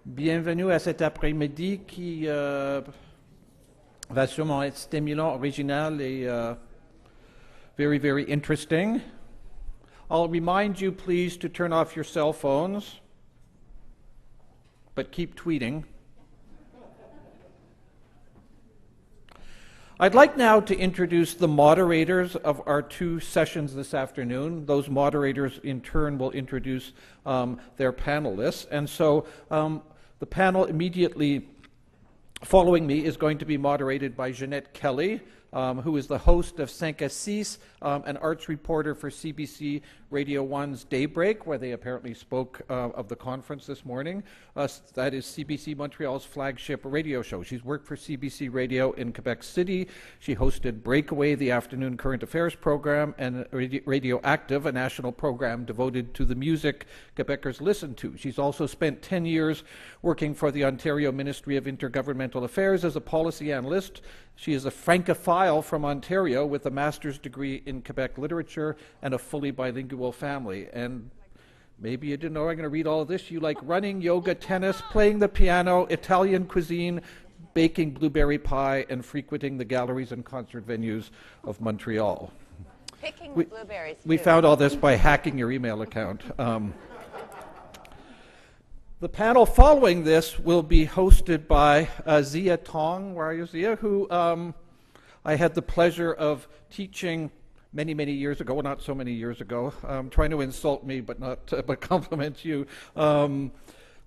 Bienvenue à cet après-midi qui va sûrement être stimulant, original et very, very interesting. I'll remind you, please, to turn off your cell phones, but keep tweeting. I'd like now to introduce the moderators of our two sessions this afternoon. Those moderators, in turn, will introduce their panelists. And so the panel immediately following me is going to be moderated by Jeanette Kelly, who is the host of 5 à 6, an arts reporter for CBC Radio 1's Daybreak, where they apparently spoke of the conference this morning. That is CBC Montreal's flagship radio show. She's worked for CBC Radio in Quebec City. She hosted Breakaway, the afternoon current affairs program, and Radio Active, a national program devoted to the music Quebecers listen to. She's also spent 10 years working for the Ontario Ministry of Intergovernmental Affairs as a policy analyst. She is a Francophile from Ontario with a master's degree in Quebec literature and a fully bilingual family. And maybe you didn't know I'm going to read all of this. You like running, yoga, tennis, playing the piano, Italian cuisine, baking blueberry pie, and frequenting the galleries and concert venues of Montreal. Picking blueberries. We found all this by hacking your email account. The panel following this will be hosted by Zia Tong. Where are you, Zia? Who I had the pleasure of teaching many, many years ago. Well, not so many years ago. Trying to insult me, but not but compliment you.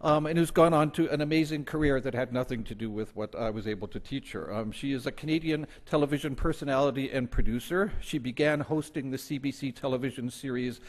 And who's gone on to an amazing career that had nothing to do with what I was able to teach her. She is a Canadian television personality and producer. She began hosting the CBC television series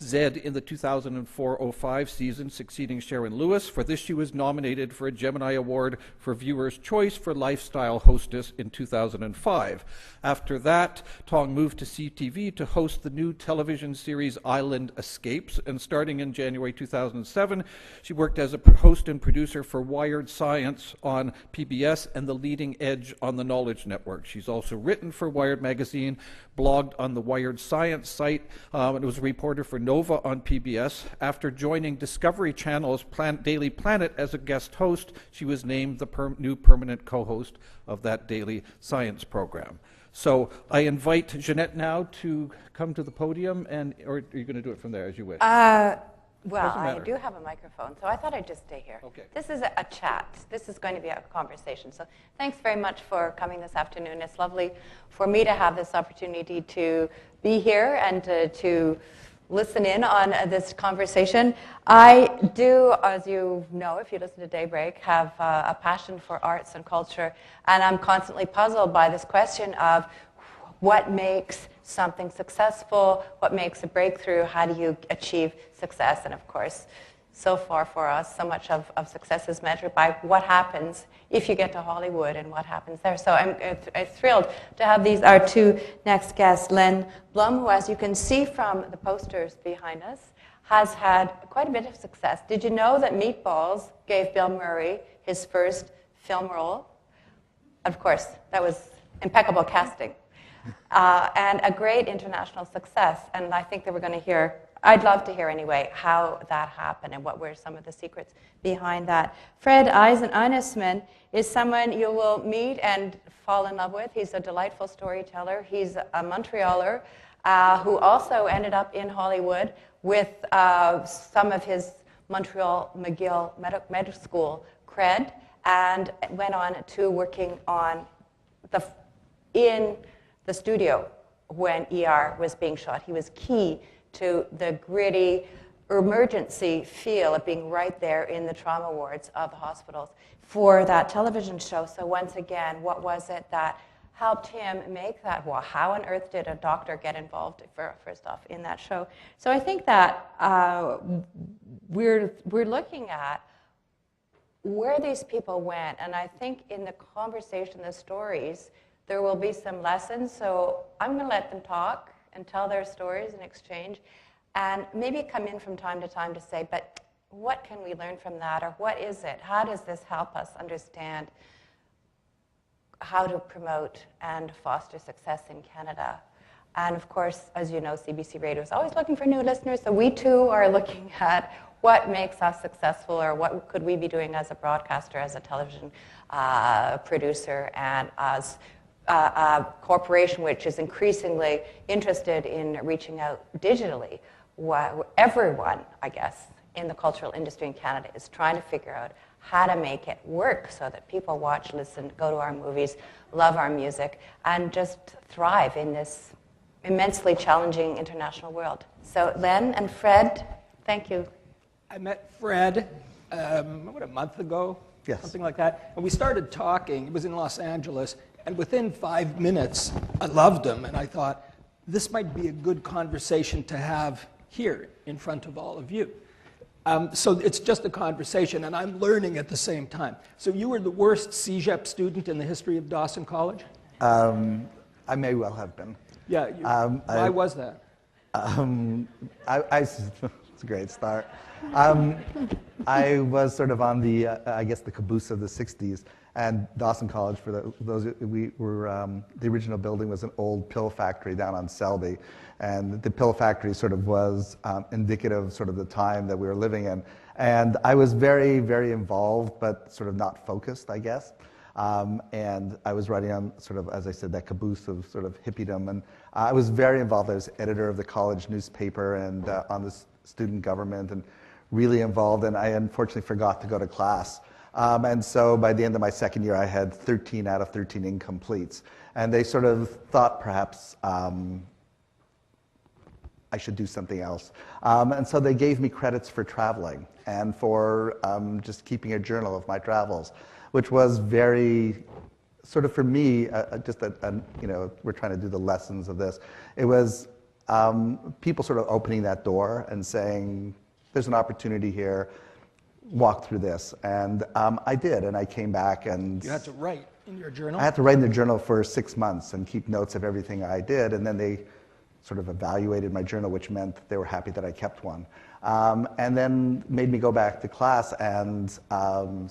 Z in the 2004-05 season, succeeding Sharon Lewis. For this, she was nominated for a Gemini Award for Viewer's Choice for Lifestyle Hostess in 2005. After that, Tong moved to CTV to host the new television series Island Escapes, and starting in January 2007, she worked as a host and producer for Wired Science on PBS and The Leading Edge on the Knowledge Network. She's also written for Wired Magazine, blogged on the Wired Science site, and was a reporter for Nova on PBS. After joining Discovery Channel's Daily Planet as a guest host, she was named the new permanent co-host of that daily science program. So I invite Jeanette now to come to the podium, or are you going to do it from there as you wish? Well, I do have a microphone, so I thought I'd just stay here. Okay. This is a chat. This is going to be a conversation. So thanks very much for coming this afternoon. It's lovely for me to have this opportunity to be here and to listen in on this conversation. I do, as you know, if you listen to Daybreak, have a passion for arts and culture, and I'm constantly puzzled by this question of what makes something successful, what makes a breakthrough, how do you achieve success? And of course, so far for us, so much of success is measured by what happens if you get to Hollywood and what happens there. So I'm thrilled to have our two next guests. Lynn Blum, who, as you can see from the posters behind us, has had quite a bit of success. Did you know that Meatballs gave Bill Murray his first film role? Of course, that was impeccable casting. And a great international success. And I think that we're going to hear, I'd love to hear anyway, how that happened and what were some of the secrets behind that. Fred Einesman is someone you will meet and fall in love with. He's a delightful storyteller. He's a Montrealer who also ended up in Hollywood with some of his Montreal McGill Medical School cred, and went on to working on in the studio when ER was being shot. He was key to the gritty emergency feel of being right there in the trauma wards of the hospitals for that television show. So once again, what was it that helped him make that? Well, how on earth did a doctor get involved, first off, in that show? So I think that we're looking at where these people went, and I think in the conversation, the stories, there will be some lessons, so I'm going to let them talk and tell their stories and exchange, and maybe come in from time to say, but what can we learn from that, or what is it? How does this help us understand how to promote and foster success in Canada? And of course, as you know, CBC Radio is always looking for new listeners, so we too are looking at what makes us successful, or what could we be doing as a broadcaster, as a television producer, and as a corporation which is increasingly interested in reaching out digitally. Everyone, I guess, in the cultural industry in Canada is trying to figure out how to make it work so that people watch, listen, go to our movies, love our music, and just thrive in this immensely challenging international world. So Len and Fred, thank you. I met Fred, a month ago? Yes. Something like that. And we started talking. It was in Los Angeles. And within 5 minutes, I loved him. And I thought, this might be a good conversation to have here in front of all of you. So it's just a conversation, and I'm learning at the same time. So you were the worst CEGEP student in the history of Dawson College? I may well have been. Yeah. Why was that? It's a great start. I was sort of on the, I guess, the caboose of the 60s. And Dawson College, for those, we were, the original building was an old pill factory down on Selby. And the pill factory sort of was indicative of sort of the time that we were living in. And I was very, very involved, but sort of not focused, I guess. And I was writing on sort of, as I said, that caboose of sort of hippiedom. And I was very involved. I was editor of the college newspaper and on the student government, and really involved. And I unfortunately forgot to go to class. And so by the end of my second year, I had 13 out of 13 incompletes. And they sort of thought perhaps I should do something else. And so they gave me credits for traveling and for just keeping a journal of my travels, which was very, sort of for me, you know, we're trying to do the lessons of this. It was people sort of opening that door and saying, there's an opportunity here, walk through this. And I did, and I came back and... You had to write in your journal? I had to write in the journal for 6 months and keep notes of everything I did, and then they sort of evaluated my journal, which meant they were happy that I kept one. And then made me go back to class and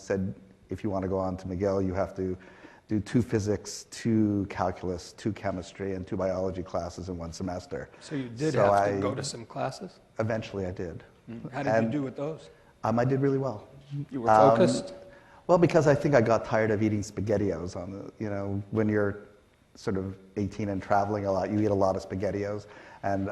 said, if you want to go on to McGill, you have to do 2 physics, 2 calculus, 2 chemistry, and 2 biology classes in 1 semester. So you did have to go to some classes? Eventually I did. How did you do with those? I did really well. You were focused? Well, because I think I got tired of eating SpaghettiOs on the, you know, when you're sort of 18 and traveling a lot, you eat a lot of SpaghettiOs. And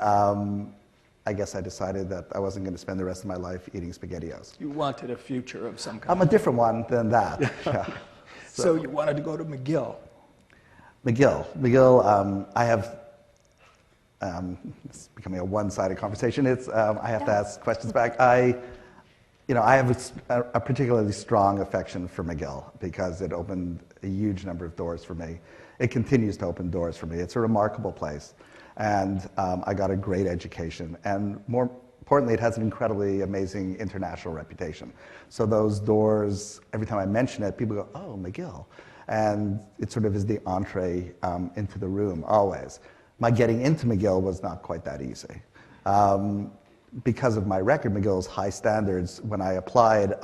I guess I decided that I wasn't going to spend the rest of my life eating SpaghettiOs. You wanted a future of some kind. I'm a different one than that. Yeah. So you wanted to go to McGill? McGill, I have, it's becoming a one-sided conversation. It's, I have to ask questions back. You know, I have a particularly strong affection for McGill because it opened a huge number of doors for me. It continues to open doors for me. It's a remarkable place. And I got a great education. And more importantly, it has an incredibly amazing international reputation. So those doors, every time I mention it, people go, oh, McGill. And it sort of is the entree into the room, always. My getting into McGill was not quite that easy. Because of my record, McGill's high standards, when I applied,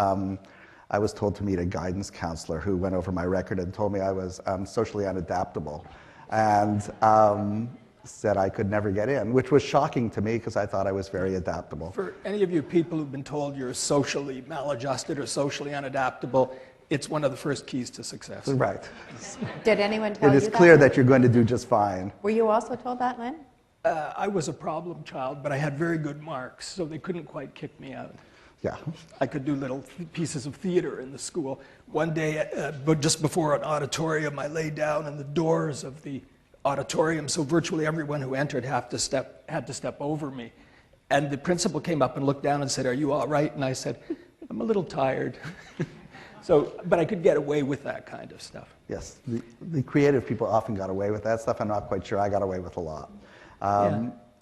I was told to meet a guidance counselor who went over my record and told me I was socially unadaptable and said I could never get in, which was shocking to me because I thought I was very adaptable. For any of you people who've been told you're socially maladjusted or socially unadaptable, it's one of the first keys to success. Right. Did anyone tell you that? It is clear that you're going to do just fine. Were you also told that, Lynn? I was a problem child, but I had very good marks, so they couldn't quite kick me out. Yeah. I could do little pieces of theater in the school. One day, but just before an auditorium, I lay down in the doors of the auditorium, so virtually everyone who entered had to step over me. And the principal came up and looked down and said, "Are you all right?" And I said, "I'm a little tired." But I could get away with that kind of stuff. Yes, the creative people often got away with that stuff. I'm not quite sure I got away with a lot.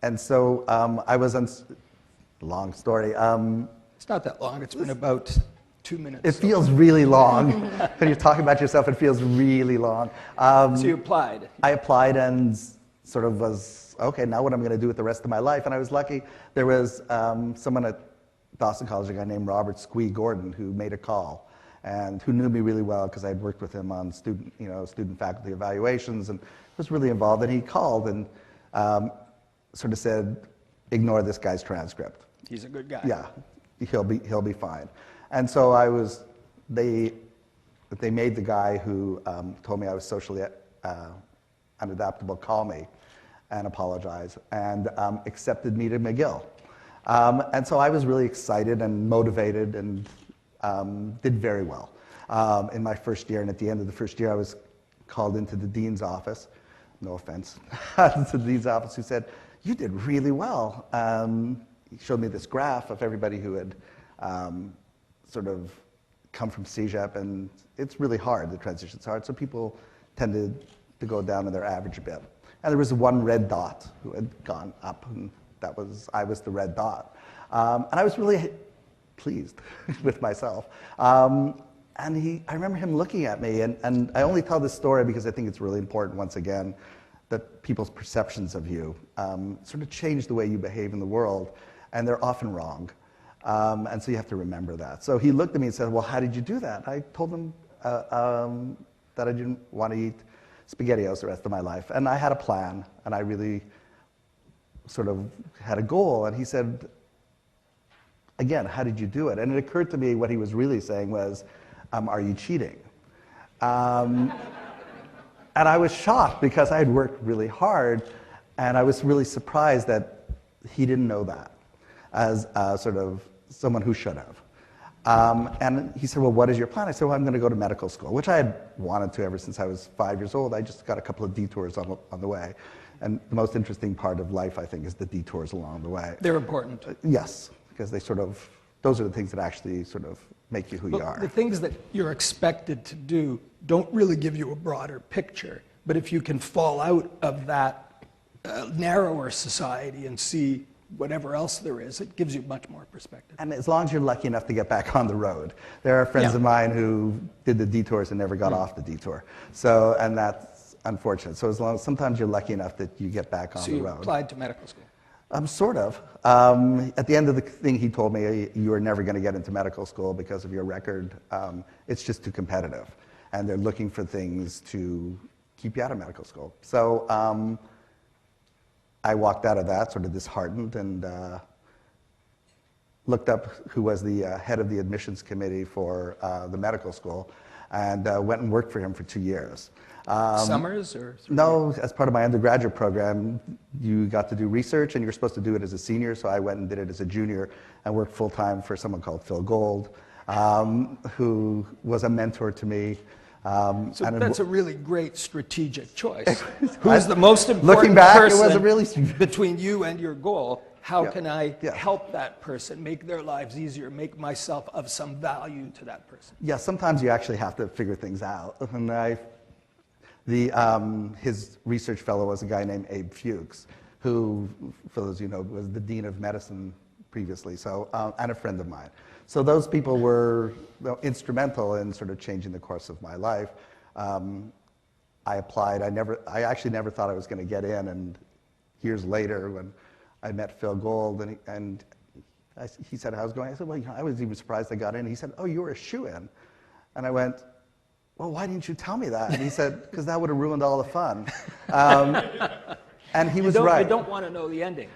And so I was on, long story. It's not that long, it's been about 2 minutes. It feels really long. When you're talking about yourself, it feels really long. So you applied? I applied and sort of was, okay, now what am I going to do with the rest of my life? And I was lucky. There was someone at Dawson College, a guy named Robert Squee Gordon, who made a call and who knew me really well because I had worked with him on student faculty evaluations and was really involved. And he called and sort of said, ignore this guy's transcript. He's a good guy. Yeah. he'll be fine. And so they made the guy who told me I was socially unadaptable call me and apologize, and accepted me to McGill. And so I was really excited and motivated and did very well in my first year. And at the end of the first year, I was called into the dean's office, no offense, to the dean's office, who said, "You did really well." He showed me this graph of everybody who had sort of come from CEGEP, and it's really hard, the transition's hard, so people tended to go down to their average a bit. And there was one red dot who had gone up, and I was the red dot. And I was really pleased with myself. And I remember him looking at me, and I only tell this story because I think it's really important, once again, that people's perceptions of you sort of change the way you behave in the world, and they're often wrong. And so you have to remember that. So he looked at me and said, "Well, how did you do that?" I told him that I didn't want to eat SpaghettiOs the rest of my life. And I had a plan, and I really sort of had a goal. And he said, again, "How did you do it?" And it occurred to me what he was really saying was, "Are you cheating?" And I was shocked because I had worked really hard, and I was really surprised that he didn't know that as sort of someone who should have. And he said, "Well, what is your plan?" I said, "Well, I'm going to go to medical school," which I had wanted to ever since I was 5 years old. I just got a couple of detours on the way. And the most interesting part of life, I think, is the detours along the way. They're important. Yes, because those are the things that actually sort of make you who you are. The things that you're expected to do don't really give you a broader picture. But if you can fall out of that narrower society and see whatever else there is, it gives you much more perspective. And as long as you're lucky enough to get back on the road. There are friends of mine who did the detours and never got off the detour. So, and that's unfortunate. So sometimes you're lucky enough that you get back on the road. So you applied to medical school? Sort of. At the end of the thing, he told me, "You are never going to get into medical school because of your record. It's just too competitive. And they're looking for things to keep you out of medical school." So I walked out of that sort of disheartened, and looked up who was the head of the admissions committee for the medical school, and went and worked for him for 2 years. Summers or? No, as part of my undergraduate program, you got to do research, and you were supposed to do it as a senior, so I went and did it as a junior and worked full-time for someone called Phil Gold, who was a mentor to me. So that's a really great strategic choice. Who is the most important Looking back, person it was a really between you and your goal? How can I Yeah. help that person, make their lives easier, make myself of some value to that person? Yeah, sometimes you actually have to figure things out. And his research fellow was a guy named Abe Fuchs, who, for those of you know, was the dean of medicine previously, so, and a friend of mine. So those people were instrumental in sort of changing the course of my life. I applied. I actually never thought I was going to get in, and years later, when I met Phil Gold, and he said, "How's it going?" I said, "Well, I was even surprised I got in." He said, "Oh, you were a shoo-in." And I went, "Well, why didn't you tell me that?" And he said, "Because that would have ruined all the fun." And he was right. You don't want to know the ending,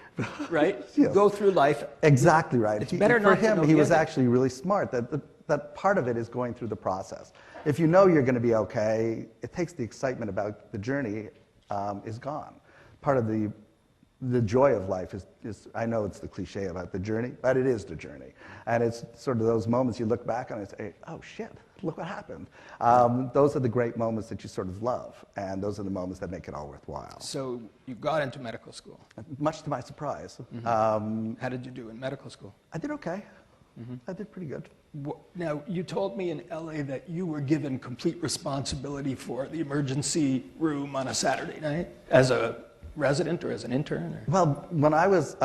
right? Yes. You go through life. Exactly right. It's better for not to him, know he the was ending. actually really smart. That part of it is going through the process. If you know you're going to be okay, it takes the excitement about the journey is gone. Part of the joy of life is, I know it's the cliche about the journey, but it is the journey. And it's sort of those moments you look back on and say, "Oh shit, look what happened." Those are the great moments that you sort of love, and those are the moments that make it all worthwhile. So you got into medical school. Much to my surprise. How did you do in medical school? I did okay. I did pretty good. Now, you told me in LA that you were given complete responsibility for the emergency room on a Saturday night as a resident or as an intern? Or? Well, when I was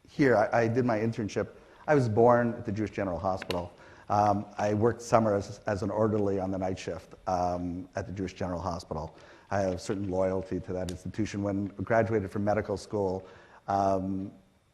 here, I did my internship. I was born at the Jewish General Hospital. I worked summers as an orderly on the night shift at the Jewish General Hospital. I have certain loyalty to that institution. When I graduated from medical school,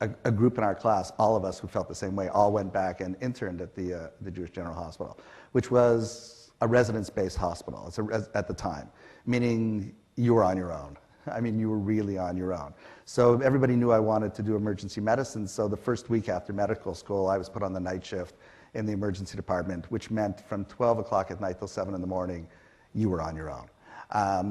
a group in our class, all of us who felt the same way, all went back and interned at the Jewish General Hospital, which was a residence-based hospital at the time, meaning you were on your own. I mean, you were really on your own. So everybody knew I wanted to do emergency medicine, so the first week after medical school, I was put on the night shift in the emergency department, which meant from 12 o'clock at night till 7 in the morning, you were on your own.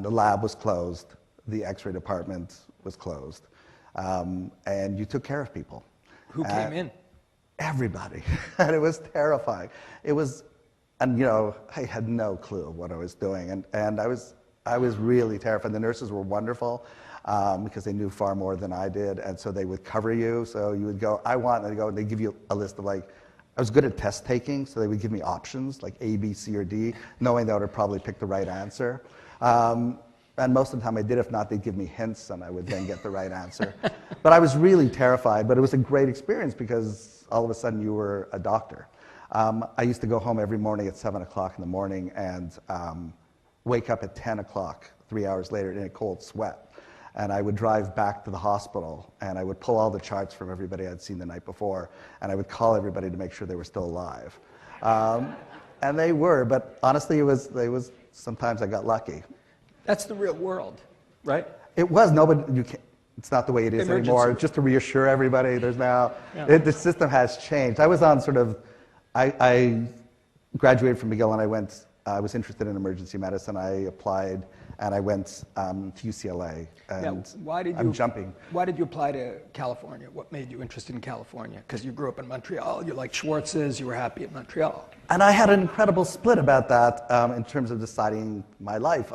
The lab was closed, the x-ray department was closed, and you took care of people. Who came in? Everybody. And it was terrifying. It was, and you know, I had no clue what I was doing, and I was really terrified. The nurses were wonderful because they knew far more than I did, and so they would cover you. So you would go, I want, and they go, and they give you a list of like, I was good at test taking, so they would give me options like A, B, C, or D, knowing that I would probably pick the right answer. And most of the time I did. If not, they'd give me hints, and I would then get the right answer. But I was really terrified, but it was a great experience because all of a sudden you were a doctor. I used to go home every morning at 7 o'clock in the morning and wake up at 10 o'clock, 3 hours later, in a cold sweat. And I would drive back to the hospital, and I would pull all the charts from everybody I'd seen the night before, and I would call everybody to make sure they were still alive. And they were, but honestly, sometimes I got lucky. That's the real world, right? It was, it's not the way it is anymore. Just to reassure everybody, there's now, the system has changed. I was on I graduated from McGill, and I was interested in emergency medicine. I applied, and I went to UCLA, and I'm jumping. Why did you apply to California? What made you interested in California? Because you grew up in Montreal, you liked Schwartz's, you were happy at Montreal. And I had an incredible split about that in terms of deciding my life.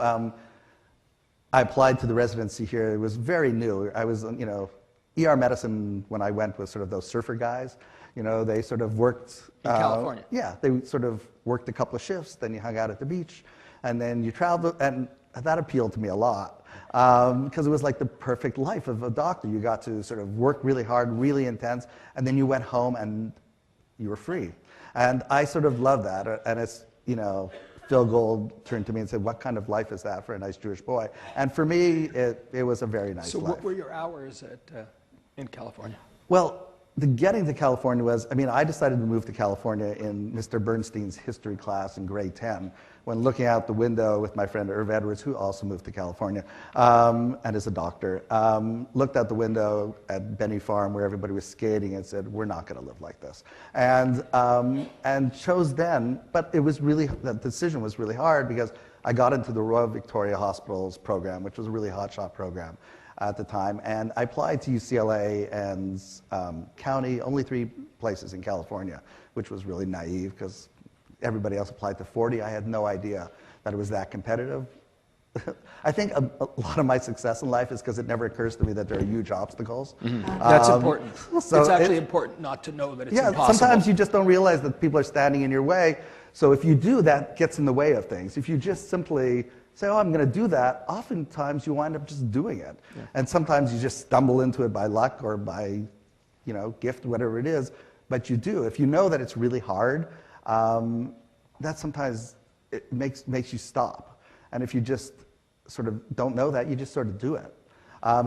I applied to the residency here. It was very new. I was, ER medicine when I went was sort of those surfer guys. They sort of worked in California. Yeah, they sort of worked a couple of shifts, then you hung out at the beach, and then you traveled, and that appealed to me a lot because it was like the perfect life of a doctor. You got to sort of work really hard, really intense, and then you went home and you were free. And I sort of loved that, and it's, Phil Gold turned to me and said, what kind of life is that for a nice Jewish boy? And for me, it was a very nice life. So what were your hours in California? Well, the getting to California was, I decided to move to California in Mr. Bernstein's history class in grade 10, when looking out the window with my friend Irv Edwards, who also moved to California and is a doctor, looked out the window at Benny Farm where everybody was skating and said, we're not going to live like this. And chose then, but the decision was really hard because I got into the Royal Victoria Hospitals program, which was a really hotshot program at the time, and I applied to UCLA and County, only 3 places in California, which was really naive because everybody else applied to 40. I had no idea that it was that competitive. I think a lot of my success in life is because it never occurs to me that there are huge obstacles. Mm-hmm. That's important. So it's actually important not to know that it's impossible. Sometimes you just don't realize that people are standing in your way. So if you do, that gets in the way of things. If you just simply say, oh, I'm going to do that, oftentimes you wind up just doing it. Yeah. And sometimes you just stumble into it by luck or by, gift, whatever it is. But you do. If you know that it's really hard, that sometimes it makes you stop. And if you just sort of don't know that, you just sort of do it.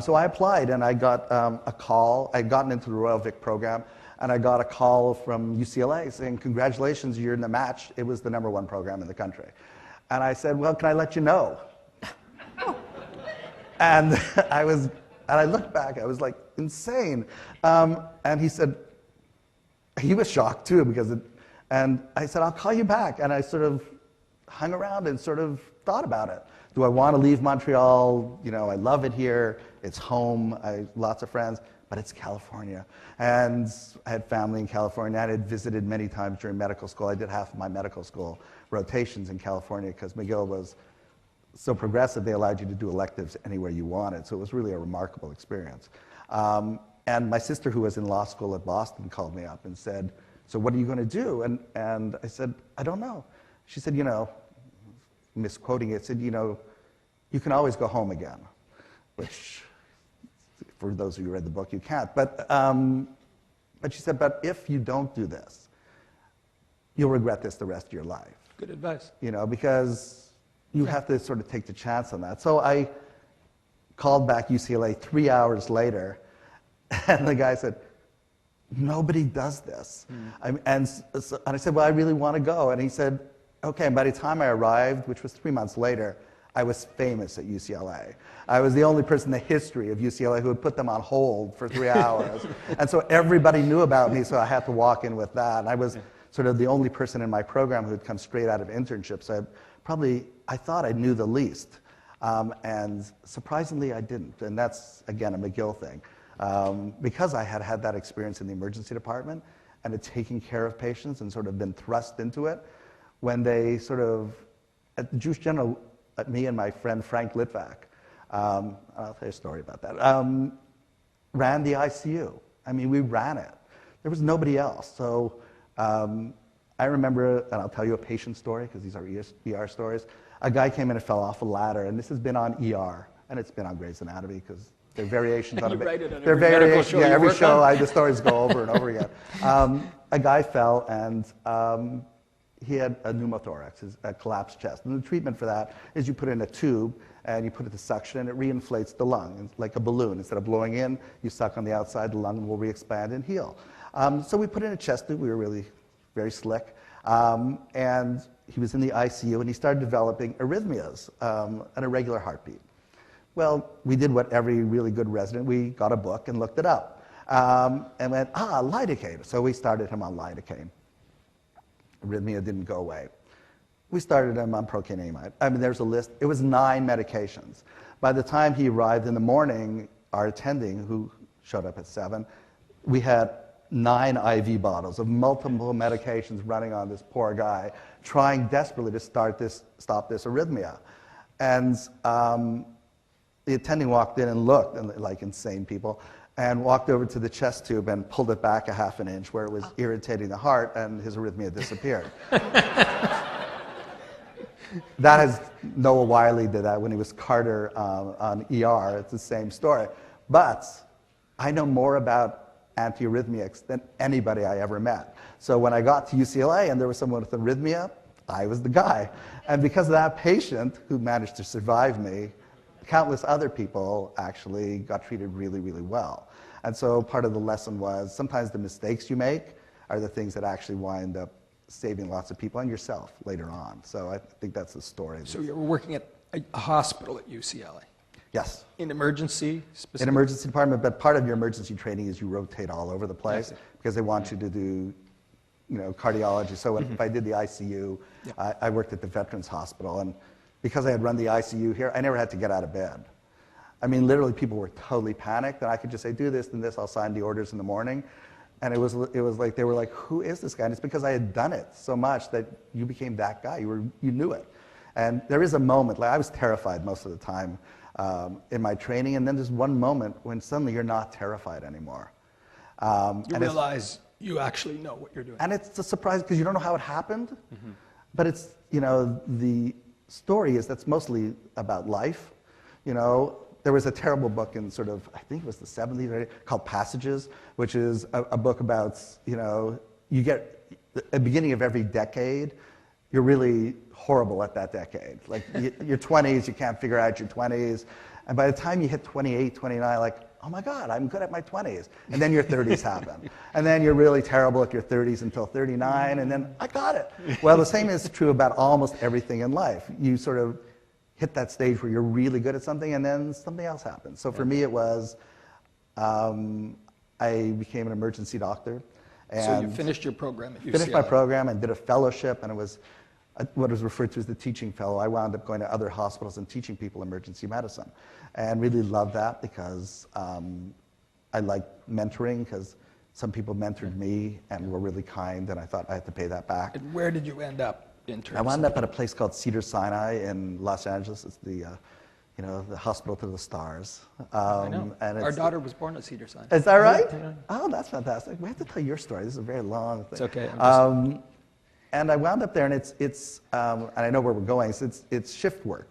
So I applied, and I got a call. I'd gotten into the Royal Vic program, and I got a call from UCLA saying, congratulations, you're in the match. It was the #1 program in the country. And I said, well, can I let you know? And I looked back, I was like, insane. And he said, he was shocked too, and I said, I'll call you back. And I sort of hung around and sort of thought about it. Do I want to leave Montreal? I love it here. It's home. I have lots of friends, but it's California. And I had family in California. I had visited many times during medical school. I did half of my medical school rotations in California because McGill was so progressive. They allowed you to do electives anywhere you wanted. So it was really a remarkable experience. And my sister, who was in law school at Boston, called me up and said, so what are you going to do? And I said, I don't know. She said, misquoting it, said, you can always go home again, which for those of you who read the book, you can't. But she said, but if you don't do this, you'll regret this the rest of your life. Good advice. Because you have to sort of take the chance on that. So I called back UCLA 3 hours later, and the guy said, nobody does this. And I said, well, I really want to go. And he said, okay. And by the time I arrived, which was 3 months later, I was famous at UCLA. I was the only person in the history of UCLA who would put them on hold for 3 hours. And so everybody knew about me, so I had to walk in with that. And I was sort of the only person in my program who had come straight out of internship. So I thought I knew the least. And surprisingly, I didn't. And that's, again, a McGill thing. Because I had had that experience in the emergency department and had taken care of patients and sort of been thrust into it, when they sort of, at the Jewish General, me and my friend Frank Litvak, I'll tell you a story about that, ran the ICU. I mean, we ran it. There was nobody else. So I remember, and I'll tell you a patient story, because these are ER stories. A guy came in and fell off a ladder, and this has been on ER, and it's been on Grey's Anatomy, because there are variations on it. You write it on There are every medical variations, show yeah, you every work show, on? the stories go over and over again. A guy fell, and he had a pneumothorax, a collapsed chest. And the treatment for that is you put in a tube, and you put it to suction, and it reinflates the lung, like a balloon. Instead of blowing in, you suck on the outside, the lung will re-expand and heal. So we put in a chest tube. We were really very slick. And he was in the ICU, and he started developing arrhythmias, an irregular heartbeat. Well, we did what every really good resident, we got a book and looked it up. And went, lidocaine. So we started him on lidocaine. Arrhythmia didn't go away. We started him on procainamide. I mean, there's a list. It was 9 medications. By the time he arrived in the morning, our attending, who showed up at 7, we had 9 IV bottles of multiple medications running on this poor guy, trying desperately to stop this arrhythmia. And the attending walked in and looked, like insane people, and walked over to the chest tube and pulled it back a half an inch where it was irritating the heart, and his arrhythmia disappeared. That has, Noah Wiley did that when he was Carter on ER. It's the same story. But I know more about antiarrhythmics than anybody I ever met. So when I got to UCLA and there was someone with arrhythmia, I was the guy. And because of that patient who managed to survive me, countless other people actually got treated really, really well. And so part of the lesson was sometimes the mistakes you make are the things that actually wind up saving lots of people and yourself later on. So I think that's the story. So you were working at a hospital at UCLA? Yes. In emergency specifically? In emergency department, but part of your emergency training is you rotate all over the place because they want you to do, cardiology. So if I did the ICU, I worked at the Veterans Hospital, and because I had run the ICU here, I never had to get out of bed. I mean, literally, people were totally panicked, and I could just say, do this and this, I'll sign the orders in the morning. And it was like, they were like, who is this guy? And it's because I had done it so much that you became that guy. You knew it. And there is a moment, like I was terrified most of the time in my training, and then there's one moment when suddenly you're not terrified anymore. You realize you actually know what you're doing. And it's a surprise because you don't know how it happened, but it's, the story is that's mostly about life. There was a terrible book in sort of, I think it was the 70s, right, called Passages, which is a book about, you get, at the beginning of every decade, you're really horrible at that decade. Like your 20s, you can't figure out your 20s. And by the time you hit 28, 29, like, oh my God, I'm good at my 20s. And then your 30s happen. And then you're really terrible at your 30s until 39, and then I got it. Well, the same is true about almost everything in life. You sort of hit that stage where you're really good at something, and then something else happens. So for me, it was, I became an emergency doctor. And so you finished your program at UCLA? Finished my program and did a fellowship, and it was what was referred to as the teaching fellow. I wound up going to other hospitals and teaching people emergency medicine, and really loved that because I like mentoring, because some people mentored me and were really kind, and I thought I had to pay that back. And where did you end up in terms I wound up at a place called Cedars-Sinai in Los Angeles. It's the the hospital to the stars. I know. And our daughter was born at Cedars-Sinai. Is that right? Yeah. Oh, that's fantastic. We have to tell your story. This is a very long thing. It's okay. And I wound up there, and it's and I know where we're going. So it's shift work.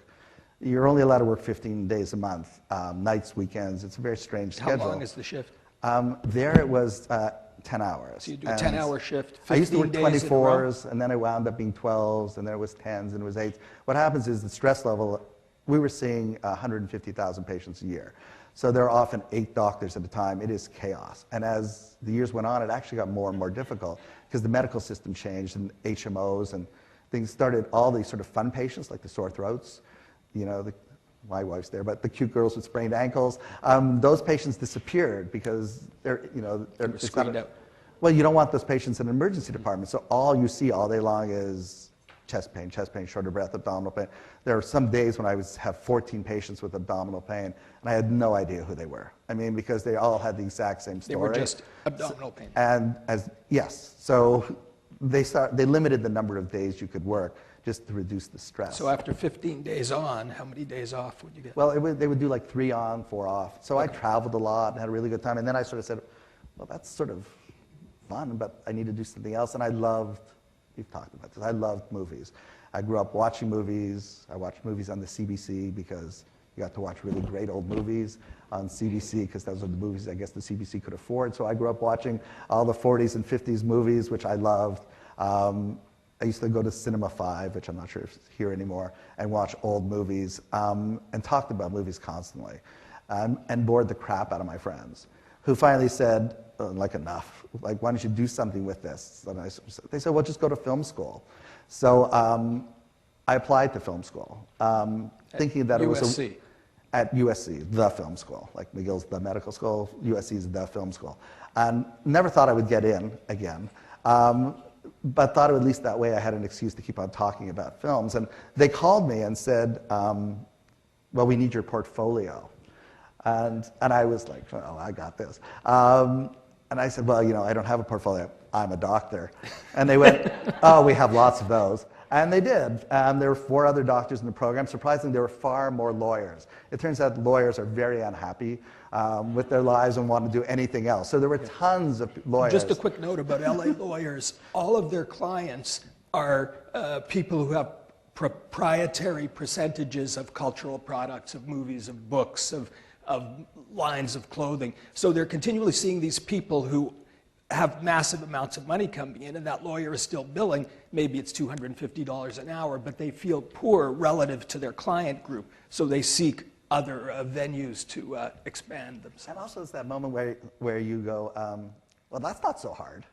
You're only allowed to work 15 days a month, nights, weekends. It's a very strange schedule. How long is the shift? There it was 10 hours. So you do a 10-hour shift, 15 I used to work days 24s, and then I wound up being 12s, and then it was 10s, and it was 8s. What happens is the stress level, we were seeing 150,000 patients a year. So there are often 8 doctors at a time. It is chaos. And as the years went on, it actually got more and more difficult because the medical system changed, and HMOs and things started, all these sort of fun patients like the sore throats, you know, my wife's there, but the cute girls with sprained ankles, those patients disappeared because they're, you know, they're screened out. Well, you don't want those patients in an emergency department, so all you see all day long is chest pain, short of breath, abdominal pain. There are some days when I would have 14 patients with abdominal pain, and I had no idea who they were. I mean, because they all had the exact same story. They were just abdominal pain. And yes, so they limited the number of days you could work just to reduce the stress. So after 15 days on, how many days off would you get? Well, they would do like 3 on, 4 off. So I traveled a lot and had a really good time. And then I sort of said, well, that's sort of fun, but I need to do something else. And we've talked about this, I loved movies. I grew up watching movies. I watched movies on the CBC because you got to watch really great old movies on CBC because those are the movies I guess the CBC could afford. So I grew up watching all the 40s and 50s movies, which I loved. I used to go to Cinema 5, which I'm not sure if it's here anymore, and watch old movies and talked about movies constantly and bored the crap out of my friends, who finally said, oh, like, enough. Like, why don't you do something with this? And they said, well, just go to film school. So I applied to film school, thinking that it was USC. At USC, the film school. Like McGill's the medical school, USC is the film school. And never thought I would get in again. But thought at least that way I had an excuse to keep on talking about films. And they called me and said, well, we need your portfolio. And I was like, oh, I got this. And I said, well, you know, I don't have a portfolio. I'm a doctor. And they went, oh, we have lots of those. And they did. There were 4 other doctors in the program. Surprisingly, there were far more lawyers. It turns out lawyers are very unhappy with their lives and want to do anything else. So there were tons of lawyers. Just a quick note about LA lawyers. All of their clients are people who have proprietary percentages of cultural products, of movies, of books, of lines of clothing. So they're continually seeing these people who have massive amounts of money coming in, and that lawyer is still billing. Maybe it's $250 an hour, but they feel poor relative to their client group, so they seek other venues to expand themselves. And also it's that moment where you go, well, that's not so hard.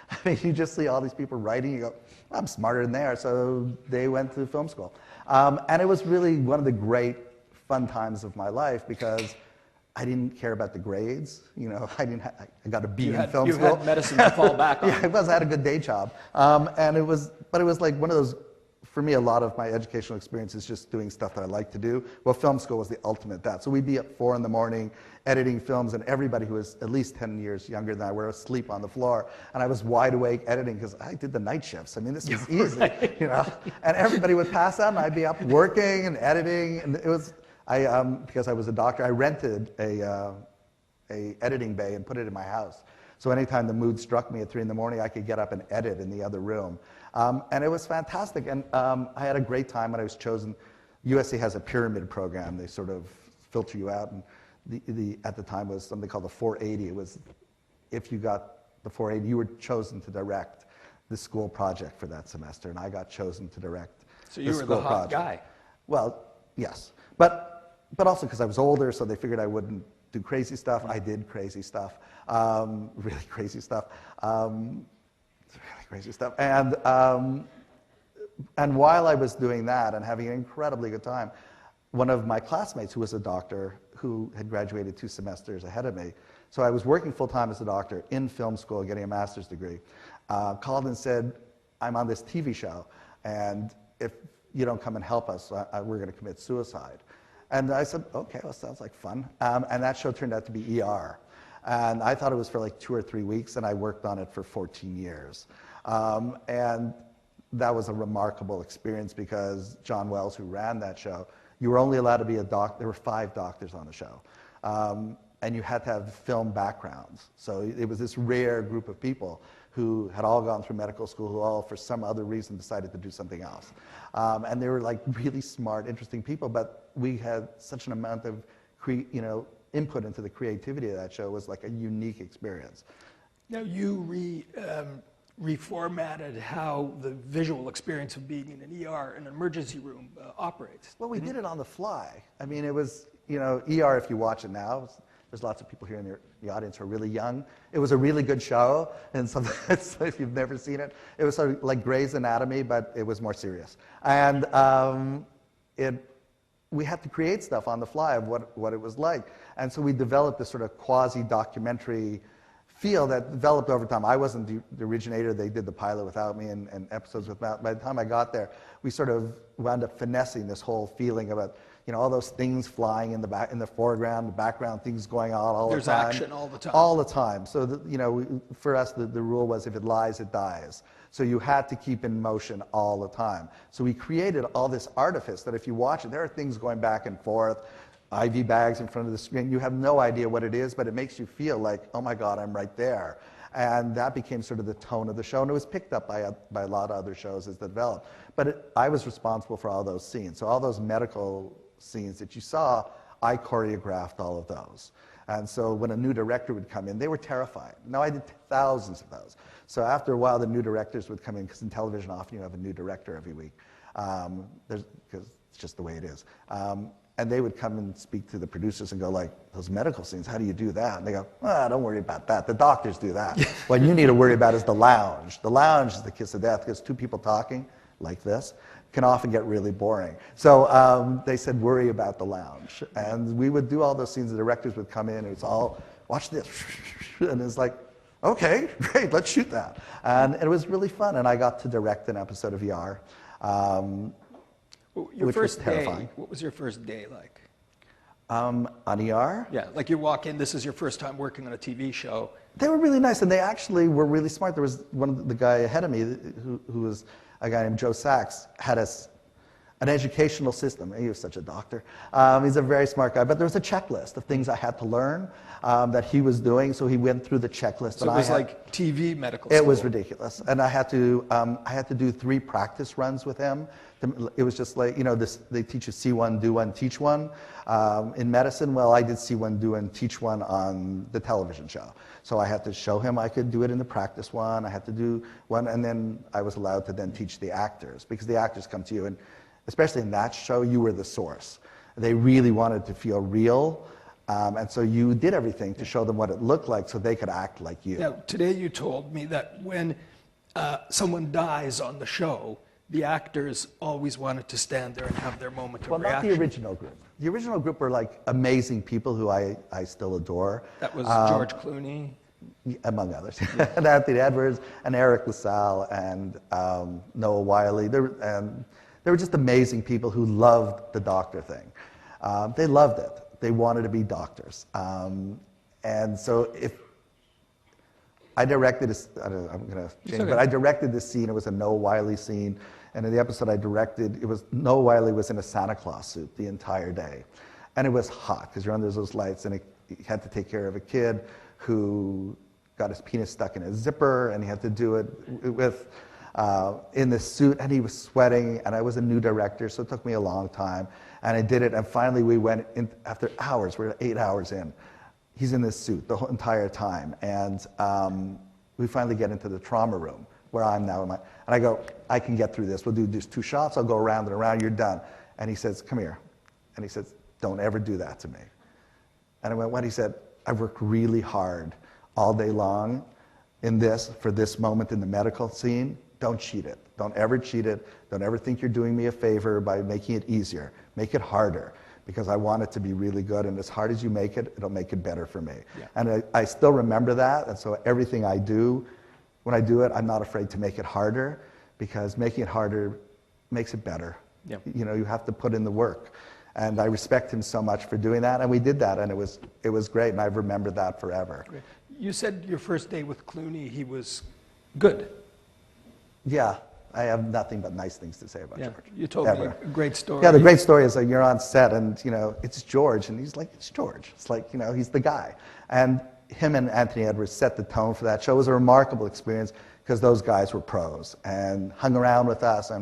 I mean, you just see all these people writing, you go, I'm smarter than they are, so they went to film school. And it was really one of the great fun times of my life because I didn't care about the grades. You know, I got a B in film school. You had medicine to fall back on. Yeah, I had a good day job. But it was like one of those, for me, a lot of my educational experience is just doing stuff that I like to do. Well, film school was the ultimate that. So we'd be up 4 in the morning editing films, and everybody who was at least 10 years younger than I were asleep on the floor. And I was wide awake editing because I did the night shifts. I mean, this is easy, Right. you know. And everybody would pass out, and I'd be up working and editing, and it was. Because I was a doctor, I rented a editing bay and put it in my house. So anytime the mood struck me at 3 in the morning, I could get up and edit in the other room. And it was fantastic. And I had a great time when I was chosen. USC has a pyramid program. They sort of filter you out. And at the time was something called the 480. It was, if you got the 480, you were chosen to direct the school project for that semester. And I got chosen to direct So you were the hot guy. Well, yes. But also because I was older, so they figured I wouldn't do crazy stuff. I did crazy stuff, really crazy stuff, really crazy stuff. And while I was doing that and having an incredibly good time, one of my classmates who was a doctor who had graduated 2 semesters ahead of me, so I was working full-time as a doctor in film school, getting a master's degree, called and said, I'm on this TV show, and if you don't come and help us, we're going to commit suicide. And I said, okay, well, sounds like fun. And that show turned out to be ER. And I thought it was for like 2 or 3 weeks, and I worked on it for 14 years. And that was a remarkable experience because John Wells, who ran that show, you were only allowed to be a doctor. There were 5 doctors on the show. And you had to have film backgrounds. So it was this rare group of people who had all gone through medical school, who all, for some other reason, decided to do something else. And they were like really smart, interesting people, but we had such an amount of input into the creativity of that show. It was like a unique experience. Now you reformatted how the visual experience of being in an ER, an emergency room, operates. Well, we did it on the fly. I mean, it was, ER, if you watch it now, there's lots of people here in the audience who are really young. It was a really good show, and sometimes if you've never seen it, it was sort of like Grey's Anatomy, but it was more serious. And we had to create stuff on the fly of what it was like. And so we developed this sort of quasi-documentary feel that developed over time. I wasn't the originator. They did the pilot without me and episodes without. By the time I got there, we sort of wound up finessing this whole feeling about, all those things flying in the foreground, the background, things going on all the time. There's action all the time. All the time. So, for us, the rule was if it lies, it dies. So you had to keep in motion all the time. So we created all this artifice that if you watch it, there are things going back and forth, IV bags in front of the screen. You have no idea what it is, but it makes you feel like, oh my God, I'm right there. And that became sort of the tone of the show, and it was picked up by a lot of other shows as they developed. But I was responsible for all those scenes. So all those medical scenes that you saw, I choreographed all of those. And so when a new director would come in, they were terrified. Now, I did thousands of those. So after a while, the new directors would come in, because in television, often you have a new director every week, because it's just the way it is. And they would come and speak to the producers and go like, those medical scenes, how do you do that? And they go, don't worry about that. The doctors do that. What you need to worry about is the lounge. The lounge is the kiss of death, because two people talking like this can often get really boring. So they said, worry about the lounge. And we would do all those scenes. The directors would come in, and it's all, watch this. And it's like, okay, great, let's shoot that. And it was really fun. And I got to direct an episode of ER. Your which first was day, terrifying. what was your first day like? On ER? Yeah, like you walk in, this is your first time working on a TV show. They were really nice, and they actually were really smart. There was the guy ahead of me, who was a guy named Joe Sachs, had an educational system. He was such a doctor. He's a very smart guy, but there was a checklist of things I had to learn that he was doing, so he went through the checklist. So it was like TV medical school. It was ridiculous, and I had to do 3 practice runs with him. It was just like, they teach you see one, do one, teach one. In medicine, well, I did see one, do one, teach one on the television show. So I had to show him I could do it in the practice one. I had to do one, and then I was allowed to then teach the actors, because the actors come to you, and especially in that show, you were the source. They really wanted to feel real, and so you did everything to show them what it looked like so they could act like you. Now, today you told me that when someone dies on the show, the actors always wanted to stand there and have their moment of reaction. Well, not the original group. The original group were like amazing people who I still adore. That was George Clooney? Among others. And Anthony Edwards and Eric LaSalle and Noah Wiley. They were just amazing people who loved the doctor thing. They loved it. They wanted to be doctors. And so if I directed this, I'm going to change, but I directed this scene. It was a Noah Wiley scene. And in the episode I directed, Noah Wiley was in a Santa Claus suit the entire day. And it was hot, because you're under those lights, and he had to take care of a kid who got his penis stuck in a zipper, and he had to do it with in this suit, and he was sweating, and I was a new director, so it took me a long time. And I did it, and finally we went in, after hours, we're 8 hours in. He's in this suit the whole entire time, and we finally get into the trauma room where I'm now. And I go, I can get through this. We'll do just 2 shots. I'll go around and around. You're done. And he says, come here. And he says, don't ever do that to me. And I went, what? He said, I've worked really hard all day long for this moment in the medical scene. Don't cheat it. Don't ever cheat it. Don't ever think you're doing me a favor by making it easier. Make it harder, because I want it to be really good, and as hard as you make it, it'll make it better for me. Yeah. And I still remember that, and so everything I do, when I do it, I'm not afraid to make it harder, because making it harder makes it better. Yeah. You have to put in the work. And I respect him so much for doing that, and we did that, and it was great, and I've remembered that forever. Great. You said your first day with Clooney, he was good. Yeah, I have nothing but nice things to say about George. You told me a great story. Yeah, the great story is that you're on set, and it's George, and he's like, it's George. It's like, he's the guy. And him and Anthony Edwards set the tone for that show. It was a remarkable experience, because those guys were pros and hung around with us,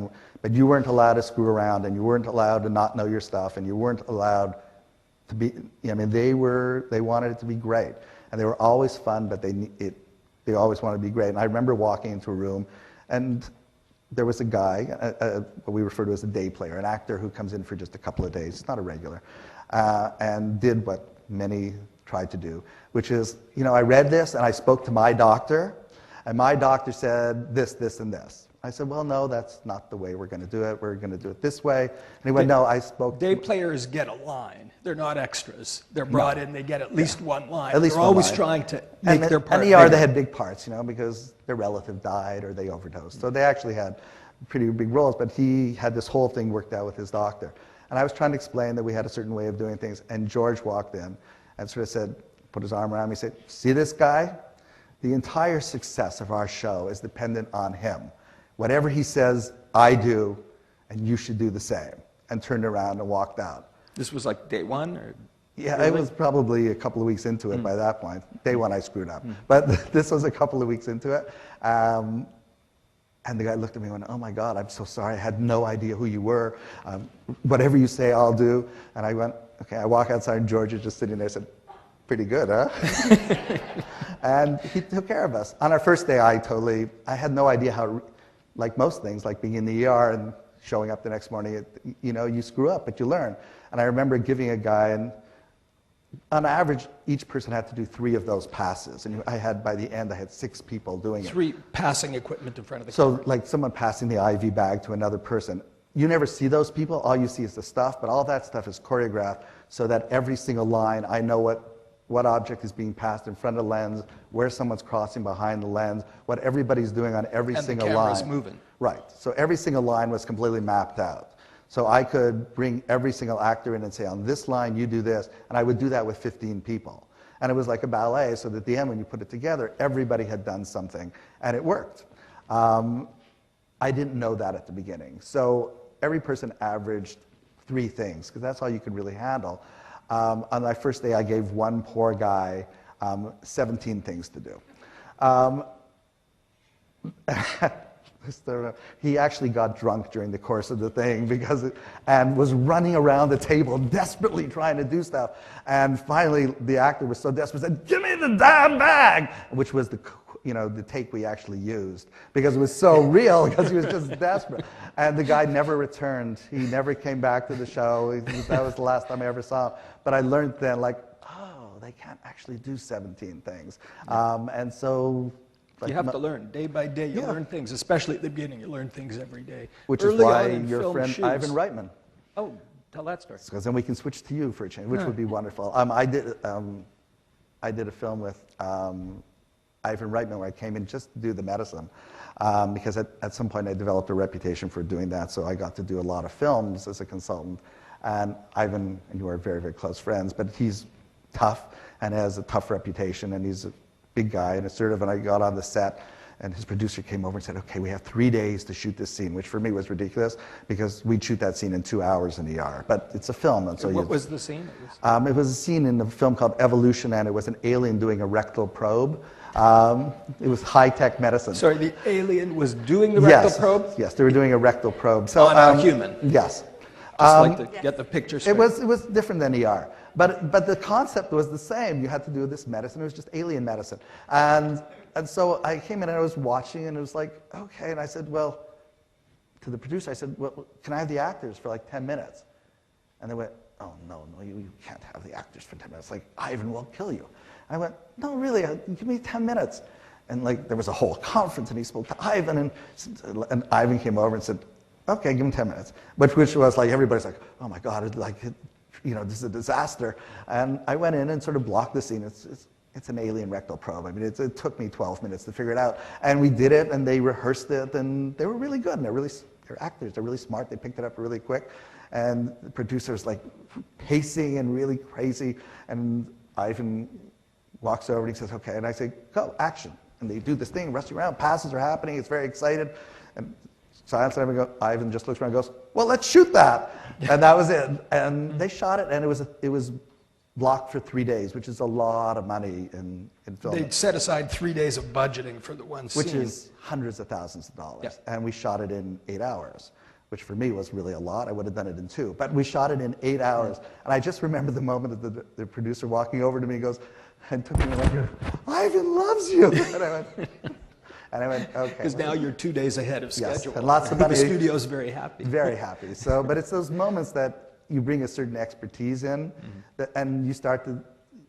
but you weren't allowed to screw around, and you weren't allowed to not know your stuff, and you weren't allowed to be, they wanted it to be great. And they were always fun, but they always wanted to be great. And I remember walking into a room, and there was a guy, what we refer to as a day player, an actor who comes in for just a couple of days, it's not a regular, and did what many tried to do, which is, I read this, and I spoke to my doctor, and my doctor said this, this, and this. I said, well, no, that's not the way we're going to do it. We're going to do it this way. And he went, no, I spoke. Day players get a line. They're not extras. They're brought in, they get at least one line. At least They're one always line. trying to make their part And ER, bigger. they had big parts, because their relative died or they overdosed. So they actually had pretty big roles, but he had this whole thing worked out with his doctor. And I was trying to explain that we had a certain way of doing things, and George walked in and sort of said, put his arm around me, said, see this guy? The entire success of our show is dependent on him. Whatever he says, I do, and you should do the same. And turned around and walked out. This was like day one? Or Yeah, really? it was probably a couple of weeks into it by that point. Day one, I screwed up. But this was a couple of weeks into it. And the guy looked at me and went, oh my God, I'm so sorry. I had no idea who you were. Whatever you say, I'll do. And I went, okay. I walk outside and George is just sitting there and said, pretty good, huh? And he took care of us. On our first day, I had no idea how, like most things, like being in the ER and showing up the next morning, you screw up, but you learn. And I remember giving a guy, and on average, each person had to do 3 of those passes. And by the end, I had 6 people doing it. 3 passing equipment in front of the So like someone passing the IV bag to another person. You never see those people. All you see is the stuff, but all that stuff is choreographed so that every single line, I know what object is being passed in front of the lens, where someone's crossing behind the lens, what everybody's doing on every single line. And the camera's moving. Right. So every single line was completely mapped out. So I could bring every single actor in and say, on this line, you do this. And I would do that with 15 people. And it was like a ballet, so that at the end, when you put it together, everybody had done something. And it worked. I didn't know that at the beginning. So every person averaged 3 things, because that's all you could really handle. On my first day, I gave one poor guy 17 things to do. He actually got drunk during the course of the thing and was running around the table desperately trying to do stuff. And finally, the actor was so desperate, said, "Give me the damn bag," which was the take we actually used, because it was so real, because he was just desperate. And the guy never returned. He never came back to the show. That was the last time I ever saw him. But I learned then, they can't actually do 17 things. And so... you have to learn. Day by day, you learn things, especially at the beginning. You learn things every day. Which Early is why on in your film friend shoots- Ivan Reitman. Oh, tell that story. Because then we can switch to you for a change, which would be wonderful. I did a film with Ivan Reitman where I came in just to do the medicine, because at some point I developed a reputation for doing that, so I got to do a lot of films as a consultant. And Ivan and you are very, very close friends, but he's tough and has a tough reputation, and he's a big guy and assertive. And I got on the set, and his producer came over and said, okay, we have 3 days to shoot this scene, which for me was ridiculous, because we'd shoot that scene in 2 hours in ER. But it's a film, and so What was the scene? it was a scene in a film called Evolution, and it was an alien doing a rectal probe. It was high-tech medicine. Sorry, the alien was doing the rectal probe? Yes, they were doing a rectal probe. So, On a human? Yes. Just like to get the picture straight. It was different than ER, but the concept was the same. You had to do this medicine. It was just alien medicine, and so I came in and I was watching, and it was like, okay. And I said, well, to the producer, I said, well, can I have the actors for like 10 minutes? And they went, oh no, you can't have the actors for 10 minutes. Like, Ivan will kill you. I went, no, really, give me 10 minutes. And there was a whole conference, and he spoke to Ivan, and Ivan came over and said, okay, give him 10 minutes. Which was like, everybody's like, oh my God, this is a disaster. And I went in and sort of blocked the scene. It's an alien rectal probe. I mean, it took me 12 minutes to figure it out. And we did it, and they rehearsed it, and they were really good. And they're actors. They're really smart. They picked it up really quick. And the producer's pacing and really crazy. And Ivan walks over and he says, okay. And I say, go, action. And they do this thing, rushing around, passes are happening, it's very excited. And silence, and Ivan just looks around and goes, well, let's shoot that. And that was it. And they shot it, and it was blocked for 3 days, which is a lot of money in film. They'd set aside 3 days of budgeting for the one scene. Which is hundreds of thousands of dollars. Yeah. And we shot it in 8 hours, which for me was really a lot. I would have done it in 2. But we shot it in 8 hours. And I just remember the moment of the producer walking over to me and goes, and took me like, Ivan loves you. And I went, okay. Because now you're 2 days ahead of Yes, schedule. and lots of money. The studio's very happy. Very happy. So, but it's those moments that you bring a certain expertise in, and you start to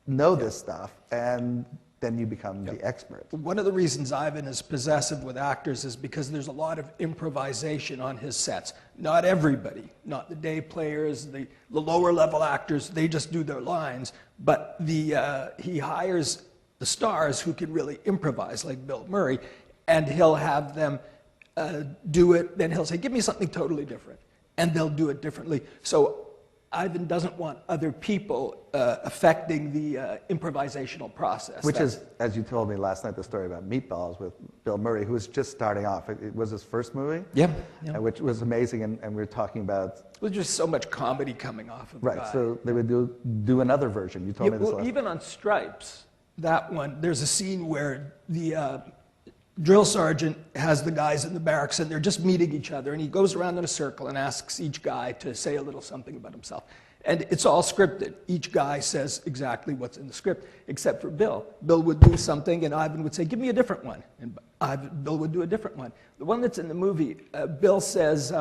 know this stuff, and then you become the expert. One of the reasons Ivan is possessive with actors is because there's a lot of improvisation on his sets. Not everybody, not the day players, the lower level actors, they just do their lines, but he hires the stars who can really improvise, like Bill Murray, and he'll have them do it, then he'll say, give me something totally different, and they'll do it differently. So Ivan doesn't want other people affecting the improvisational process. Which is, as you told me last night, the story about Meatballs with Bill Murray, who was just starting off. It was his first movie, which was amazing, and we were talking about... There's just so much comedy coming off of the guy. So they would do another version. You told me this last even on Stripes, that one, there's a scene where the drill sergeant has the guys in the barracks and they're just meeting each other, and he goes around in a circle and asks each guy to say a little something about himself. And it's all scripted. Each guy says exactly what's in the script, except for Bill. Bill would do something and Ivan would say, give me a different one. And Bill would do a different one. The one that's in the movie, Bill says,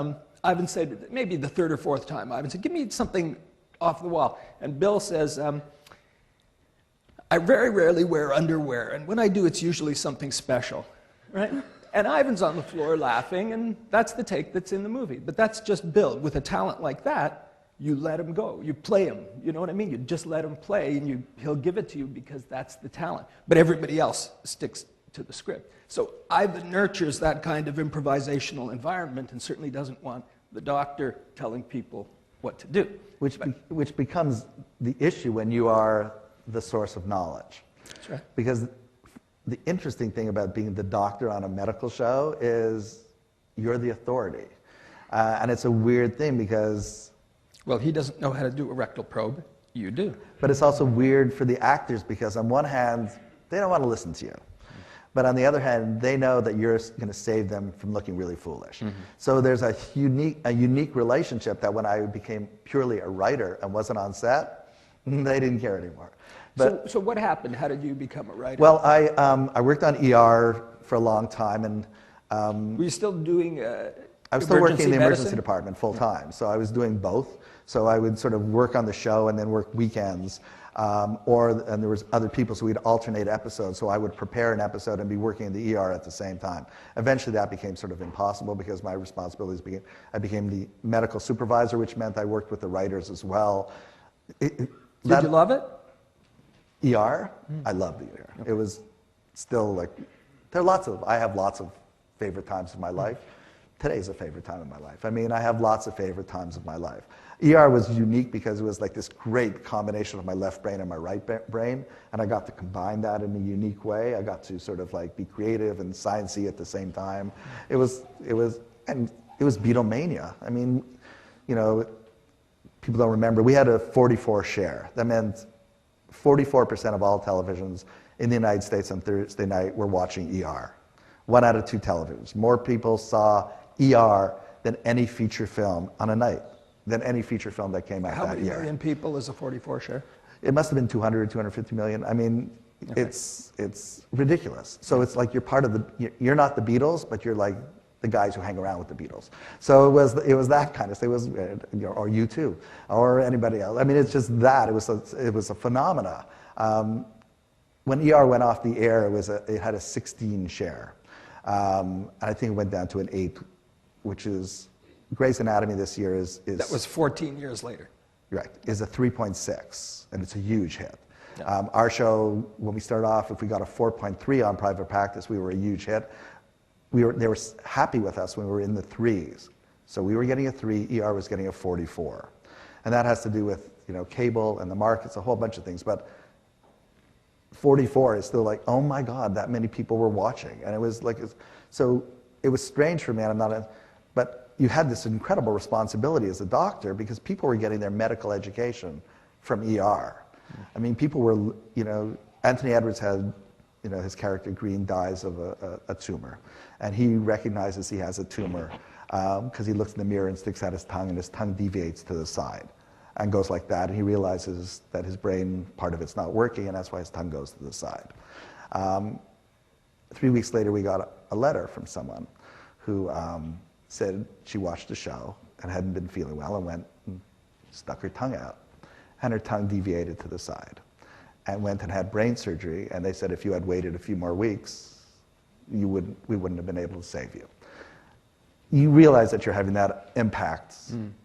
Ivan said, maybe the third or fourth time, Ivan said, give me something off the wall. And Bill says, I very rarely wear underwear, and when I do, it's usually something special. Right? And Ivan's on the floor laughing, and that's the take that's in the movie. But that's just Bill. With a talent like that, you let him go. You play him. You know what I mean? You just let him play, and he'll give it to you because that's the talent. But everybody else sticks to the script. So Ivan nurtures that kind of improvisational environment and certainly doesn't want the doctor telling people what to do. Which becomes the issue when you are the source of knowledge. That's right. Because the interesting thing about being the doctor on a medical show is you're the authority. And it's a weird thing because... Well, he doesn't know how to do a rectal probe. You do. But it's also weird for the actors because on one hand, they don't want to listen to you. But on the other hand, they know that you're going to save them from looking really foolish. Mm-hmm. So there's a unique relationship that when I became purely a writer and wasn't on set, they didn't care anymore. But, so what happened? How did you become a writer? Well, I worked on ER for a long time, and were you still doing? I was still working in the emergency department full time, so I was doing both. So I would sort of work on the show and then work weekends, and there was other people, so we'd alternate episodes. So I would prepare an episode and be working in the ER at the same time. Eventually, that became sort of impossible because my responsibilities I became the medical supervisor, which meant I worked with the writers as well. Did you love it? ER? I loved the ER. It was still like, I have lots of favorite times of my life. Today's a favorite time of my life. I mean, I have lots of favorite times of my life. ER was unique because it was like this great combination of my left brain and my right brain, and I got to combine that in a unique way. I got to sort of like be creative and sciencey at the same time. It was Beatlemania. I mean, you know, people don't remember, we had a 44 share. That meant 44% of all televisions in the United States on Thursday night were watching ER. 1 out of 2 televisions. More people saw ER than any feature film on a night, than any feature film that came out that year. How many million people is a 44 share? It must have been 200, 250 million. I mean, okay. It's ridiculous. So it's like you're not the Beatles, but you're like the guys who hang around with the Beatles. So it was that kind of thing. It was, or U2, or anybody else. I mean, it's just that. It was a phenomena. When ER went off the air, it had a 16 share. And I think it went down to an 8, which is, Grey's Anatomy this year is... That was 14 years later. Right, is a 3.6, and it's a huge hit. Yeah. Our show, when we started off, if we got a 4.3 on Private Practice, we were a huge hit. They were happy with us when we were in the 3s. So we were getting a 3, ER was getting a 44. And that has to do with, cable and the markets, a whole bunch of things. But 44 is still like, oh my God, that many people were watching. And it was like, so it was strange for me, and but you had this incredible responsibility as a doctor because people were getting their medical education from ER. I mean, people were, Anthony Edwards had, his character Green dies of a tumor. And he recognizes he has a tumor because he looks in the mirror and sticks out his tongue, and his tongue deviates to the side and goes like that. And he realizes that his brain, part of it's not working, and that's why his tongue goes to the side. 3 weeks later, we got a letter from someone who said she watched the show and hadn't been feeling well and went and stuck her tongue out. And her tongue deviated to the side. and went and had brain surgery, and they said if you had waited a few more weeks, we wouldn't have been able to save you. You realize that you're having that impact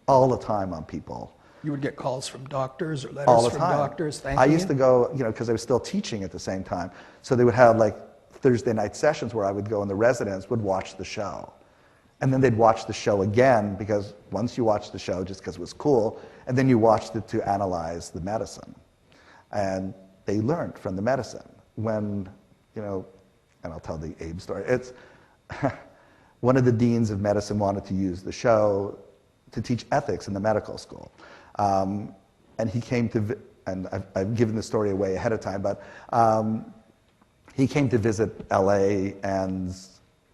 all the time on people. You would get calls from doctors or All letters the from time. doctors thanking I you? used to go, because I was still teaching at the same time. So they would have like Thursday night sessions where I would go and the residents would watch the show. And then they'd watch the show again, because once you watched the show just because it was cool, and then you watched it to analyze the medicine. And they learned from the medicine. When, and I'll tell the Abe story. It's one of the deans of medicine wanted to use the show to teach ethics in the medical school. And he came to, and I've given the story away ahead of time, but he came to visit LA, and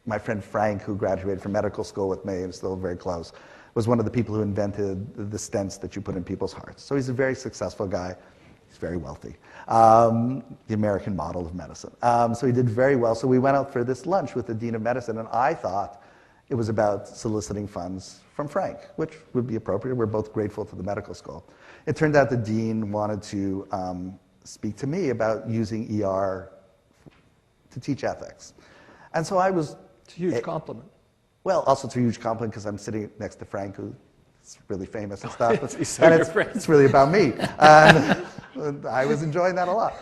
my friend Frank, who graduated from medical school with me and is still very close, was one of the people who invented the stents that you put in people's hearts. So he's a very successful guy. He's very wealthy. The American model of medicine. So he did very well. So we went out for this lunch with the dean of medicine, and I thought it was about soliciting funds from Frank, which would be appropriate. We're both grateful to the medical school. It turned out the dean wanted to speak to me about using ER to teach ethics. And so I was... It's a huge compliment. Well, also it's a huge compliment because I'm sitting next to Frank, who's really famous and stuff. It's really about me. And I was enjoying that a lot.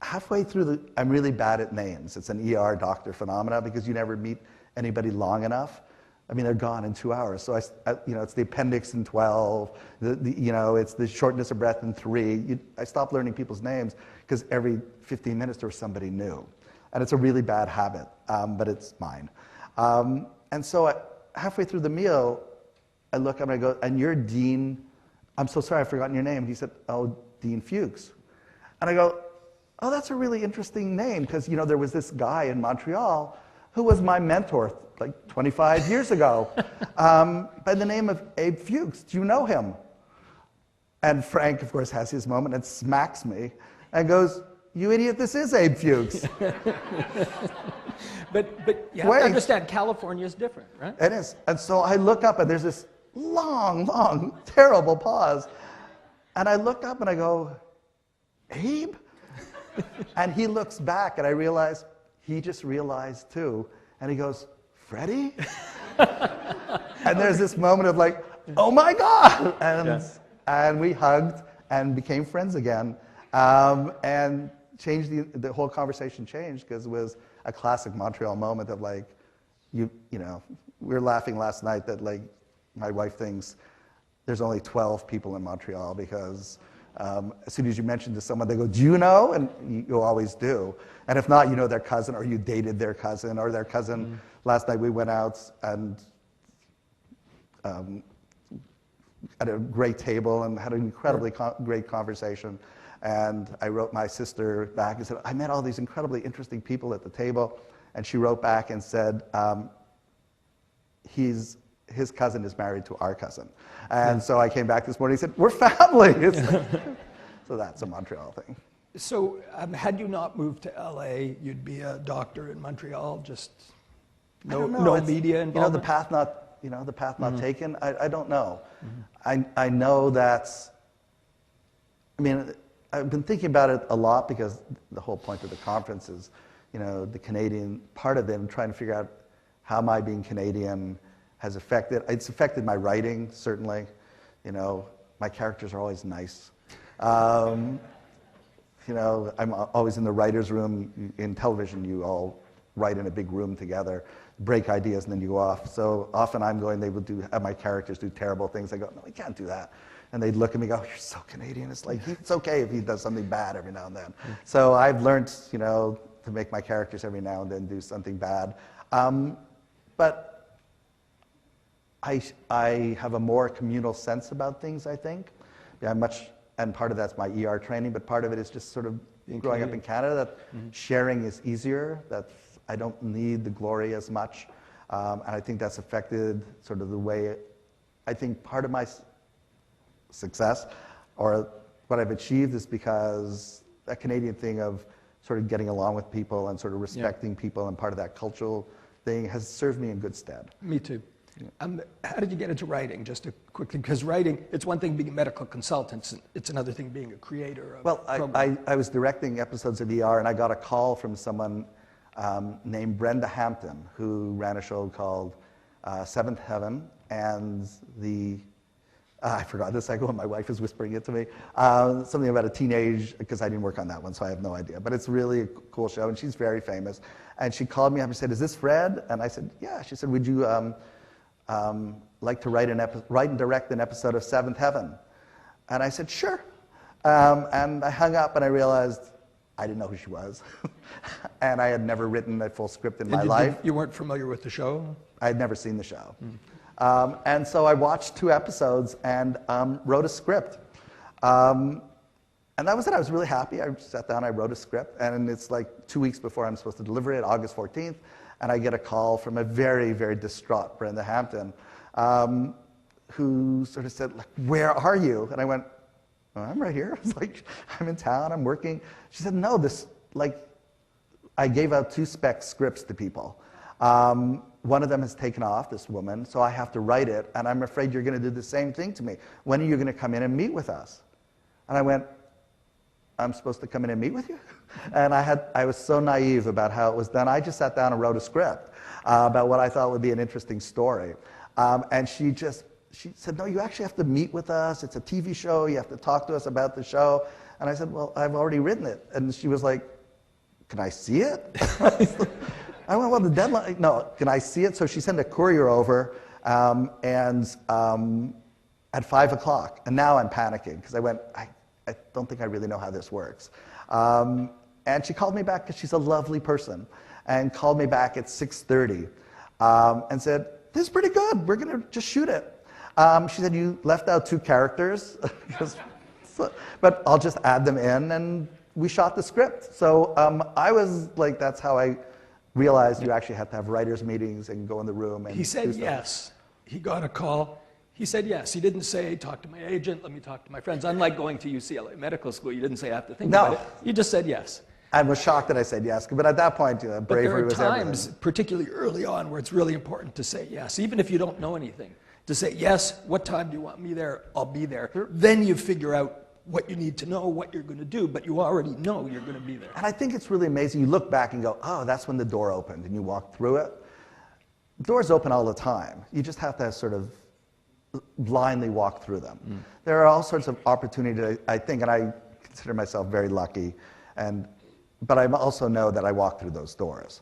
Halfway through I'm really bad at names. It's an ER doctor phenomena because you never meet anybody long enough. I mean, they're gone in 2 hours. So it's the appendix in 12. It's the shortness of breath in 3. I stopped learning people's names because every 15 minutes there was somebody new, and it's a really bad habit, but it's mine. And so halfway through the meal, I look up and I go, "And you're Dean? I'm so sorry, I've forgotten your name." He said, "Oh, Dean Fuchs." And I go, "Oh, that's a really interesting name because there was this guy in Montreal who was my mentor like 25 years ago by the name of Abe Fuchs. Do you know him?" And Frank, of course, has his moment and smacks me and goes, "You idiot, this is Abe Fuchs." But you have to understand, California is different, right? It is. And so I look up and there's this long, long, terrible pause. And I look up and I go, "Abe?" And he looks back and I realize he just realized too. And he goes, "Freddie?" And there's this moment of like, "Oh my God!" And we hugged and became friends again. And changed the whole conversation changed because it was a classic Montreal moment of like, we were laughing last night that like my wife thinks there's only 12 people in Montreal because as soon as you mention to someone, they go, "Do you know?" And you always do. And if not, you know their cousin, or you dated their cousin, or their cousin. Mm-hmm. Last night we went out and at a great table and had an incredibly great conversation. And I wrote my sister back and said, "I met all these incredibly interesting people at the table." And she wrote back and said, his cousin is married to our cousin. And so I came back this morning and said, "We're family." So that's a Montreal thing. So had you not moved to LA, you'd be a doctor in Montreal, just no media involvement? The path not taken. I don't know. I know that, I've been thinking about it a lot because the whole point of the conference is, the Canadian part of it and trying to figure out how my being Canadian has it's affected my writing, certainly. My characters are always nice. I'm always in the writer's room. In television, you all write in a big room together, break ideas, and then you go off. So often they would have my characters do terrible things. I go, "No, we can't do that." And they'd look at me and go, "You're so Canadian." It's like, it's okay if he does something bad every now and then. So I've learned, to make my characters every now and then do something bad. But I have a more communal sense about things, I think. And part of that's my ER training, but part of it is just sort of growing up in Canada, that sharing is easier, that I don't need the glory as much. And I think that's affected sort of the way, I think part of my success or what I've achieved is because that Canadian thing of sort of getting along with people and sort of respecting people and part of that cultural thing has served me in good stead. Me too. How did you get into writing, just to quickly, because writing, it's one thing being a medical consultant, it's another thing being a creator of Well, programs. I was directing episodes of ER, and I got a call from someone named Brenda Hampton, who ran a show called Seventh Heaven, and I forgot this, my wife is whispering it to me, something about a teenage, because I didn't work on that one, so I have no idea, but it's really a cool show, and she's very famous. And she called me up and said, "Is this Fred?" And I said, "Yeah." She said, "Would you like to write and direct an episode of Seventh Heaven?" And I said, "Sure." And I hung up and I realized I didn't know who she was. And I had never written a full script in my life. You weren't familiar with the show? I had never seen the show. And so I watched 2 episodes and wrote a script. And that was it. I was really happy. I sat down, I wrote a script, and it's like 2 weeks before I'm supposed to deliver it, August 14th, and I get a call from a very, very distraught Brenda Hampton, who sort of said, like, "Where are you?" And I went, "Oh, I'm right here." I was like, "I'm in town, I'm working." She said, "No, I gave out 2 spec scripts to people. One of them has taken off, this woman, so I have to write it, and I'm afraid you're going to do the same thing to me. When are you going to come in and meet with us?" And I went, "I'm supposed to come in and meet with you?" And I was so naive about how it was done. I just sat down and wrote a script about what I thought would be an interesting story. And she said, "No, you actually have to meet with us. It's a TV show. You have to talk to us about the show." And I said, "Well, I've already written it." And she was like, "Can I see it?" I went, "Well, the deadline, no, can I see it?" So she sent a courier over at 5 o'clock. And now I'm panicking because I went, I don't think I really know how this works. And she called me back because she's a lovely person, and called me back at 6:30 and said, "This is pretty good. We're going to just shoot it." She said, "You left out 2 characters, but I'll just add them in." And we shot the script. So I was like, that's how I realized you actually had to have writers' meetings and go in the room. And He said yes. He got a call. He said yes. He didn't say, "Talk to my agent, let me talk to my friends." Unlike going to UCLA medical school, you didn't say, "I have to think about it." You just said yes. I was shocked that I said yes, but at that point, bravery was everything. But there are times, particularly early on, where it's really important to say yes, even if you don't know anything. To say, "Yes, what time do you want me there? I'll be there." Then you figure out what you need to know, what you're going to do, but you already know you're going to be there. And I think it's really amazing. You look back and go, "Oh, that's when the door opened," and you walk through it. Doors open all the time. You just have to sort of blindly walk through them. There are all sorts of opportunities, I think, and I consider myself very lucky, but I also know that I walk through those doors.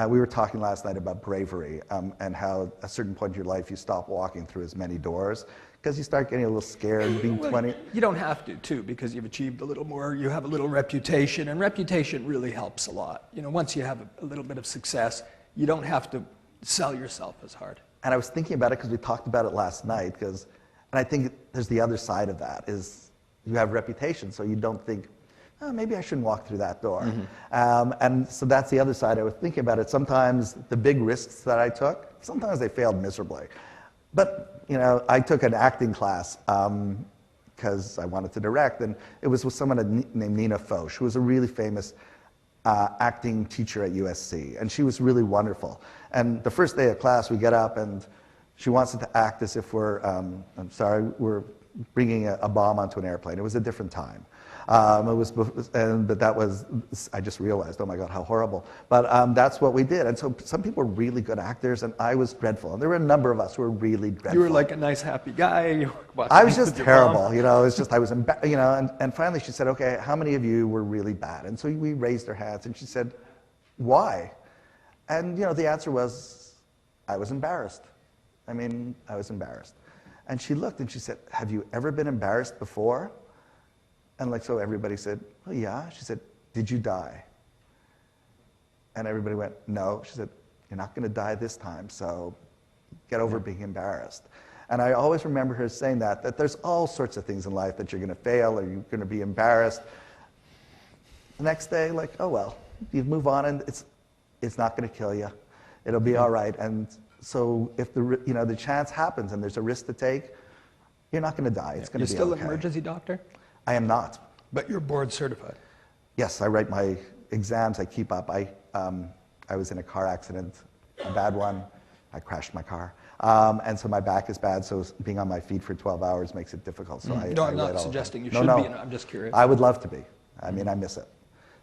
We were talking last night about bravery and how at a certain point in your life you stop walking through as many doors because you start getting a little scared being 20. You don't have to, too, because you've achieved a little more, you have a little reputation, and reputation really helps a lot. You know, once you have a little bit of success, you don't have to sell yourself as hard. And I was thinking about it because we talked about it last night, and I think there's the other side of that, is you have reputation, so you don't think, "Oh, maybe I shouldn't walk through that door." And so that's the other side. I was thinking about it. Sometimes the big risks that I took, sometimes they failed miserably. But, you know, I took an acting class because I wanted to direct, and it was with someone named Nina Foch, who was a really famous acting teacher at USC, and she was really wonderful. And the first day of class, we get up, and she wants us to act as if we're bringing a bomb onto an airplane. It was a different time. But that was, I just realized, oh my God, how horrible. But that's what we did. And so some people were really good actors, and I was dreadful. And there were a number of us who were really dreadful. You were like a nice, happy guy. I was just terrible, you know. It's just I was, you know. And finally she said, "Okay, how many of you were really bad?" And so we raised our hands, and she said, "Why?" And you know, the answer was, I was embarrassed. I mean, I was embarrassed. And she looked and she said, "Have you ever been embarrassed before?" And like, so everybody said, "Oh yeah." She said, "Did you die?" And everybody went, "No." She said, "You're not going to die this time, so get over being embarrassed." And I always remember her saying that there's all sorts of things in life that you're going to fail or you're going to be embarrassed. The next day, like, oh well, you move on, and it's not going to kill you. It'll be all right. And so if the chance happens and there's a risk to take, you're not going to die. It's going to be okay. You're still an emergency doctor? I am not. But you're board certified? Yes, I write my exams. I keep up. I was in a car accident, a bad one. I crashed my car. And so my back is bad, so being on my feet for 12 hours makes it difficult. So No, I'm write all not the suggesting time. you should No. be. I'm just curious. I would love to be. I mean, I miss it.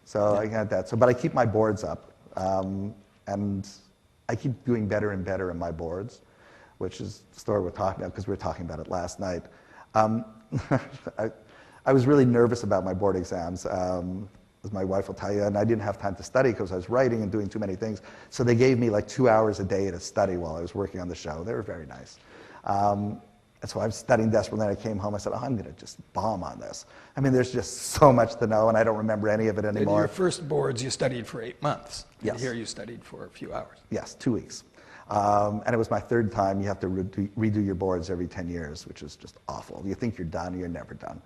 So I got that. So, but I keep my boards up, and I keep doing better and better in my boards, which is the story we're talking about because we were talking about it last night. I was really nervous about my board exams, as my wife will tell you, and I didn't have time to study because I was writing and doing too many things. So they gave me like 2 hours a day to study while I was working on the show. They were very nice. And so I was studying desperately, and I came home, I said, oh, I'm going to just bomb on this. I mean, there's just so much to know, and I don't remember any of it In anymore. your first boards, you studied for 8 months. Yes. And here you studied for a few hours. Yes, 2 weeks. And it was my third time. You have to redo your boards every 10 years, which is just awful. You think you're done, you're never done.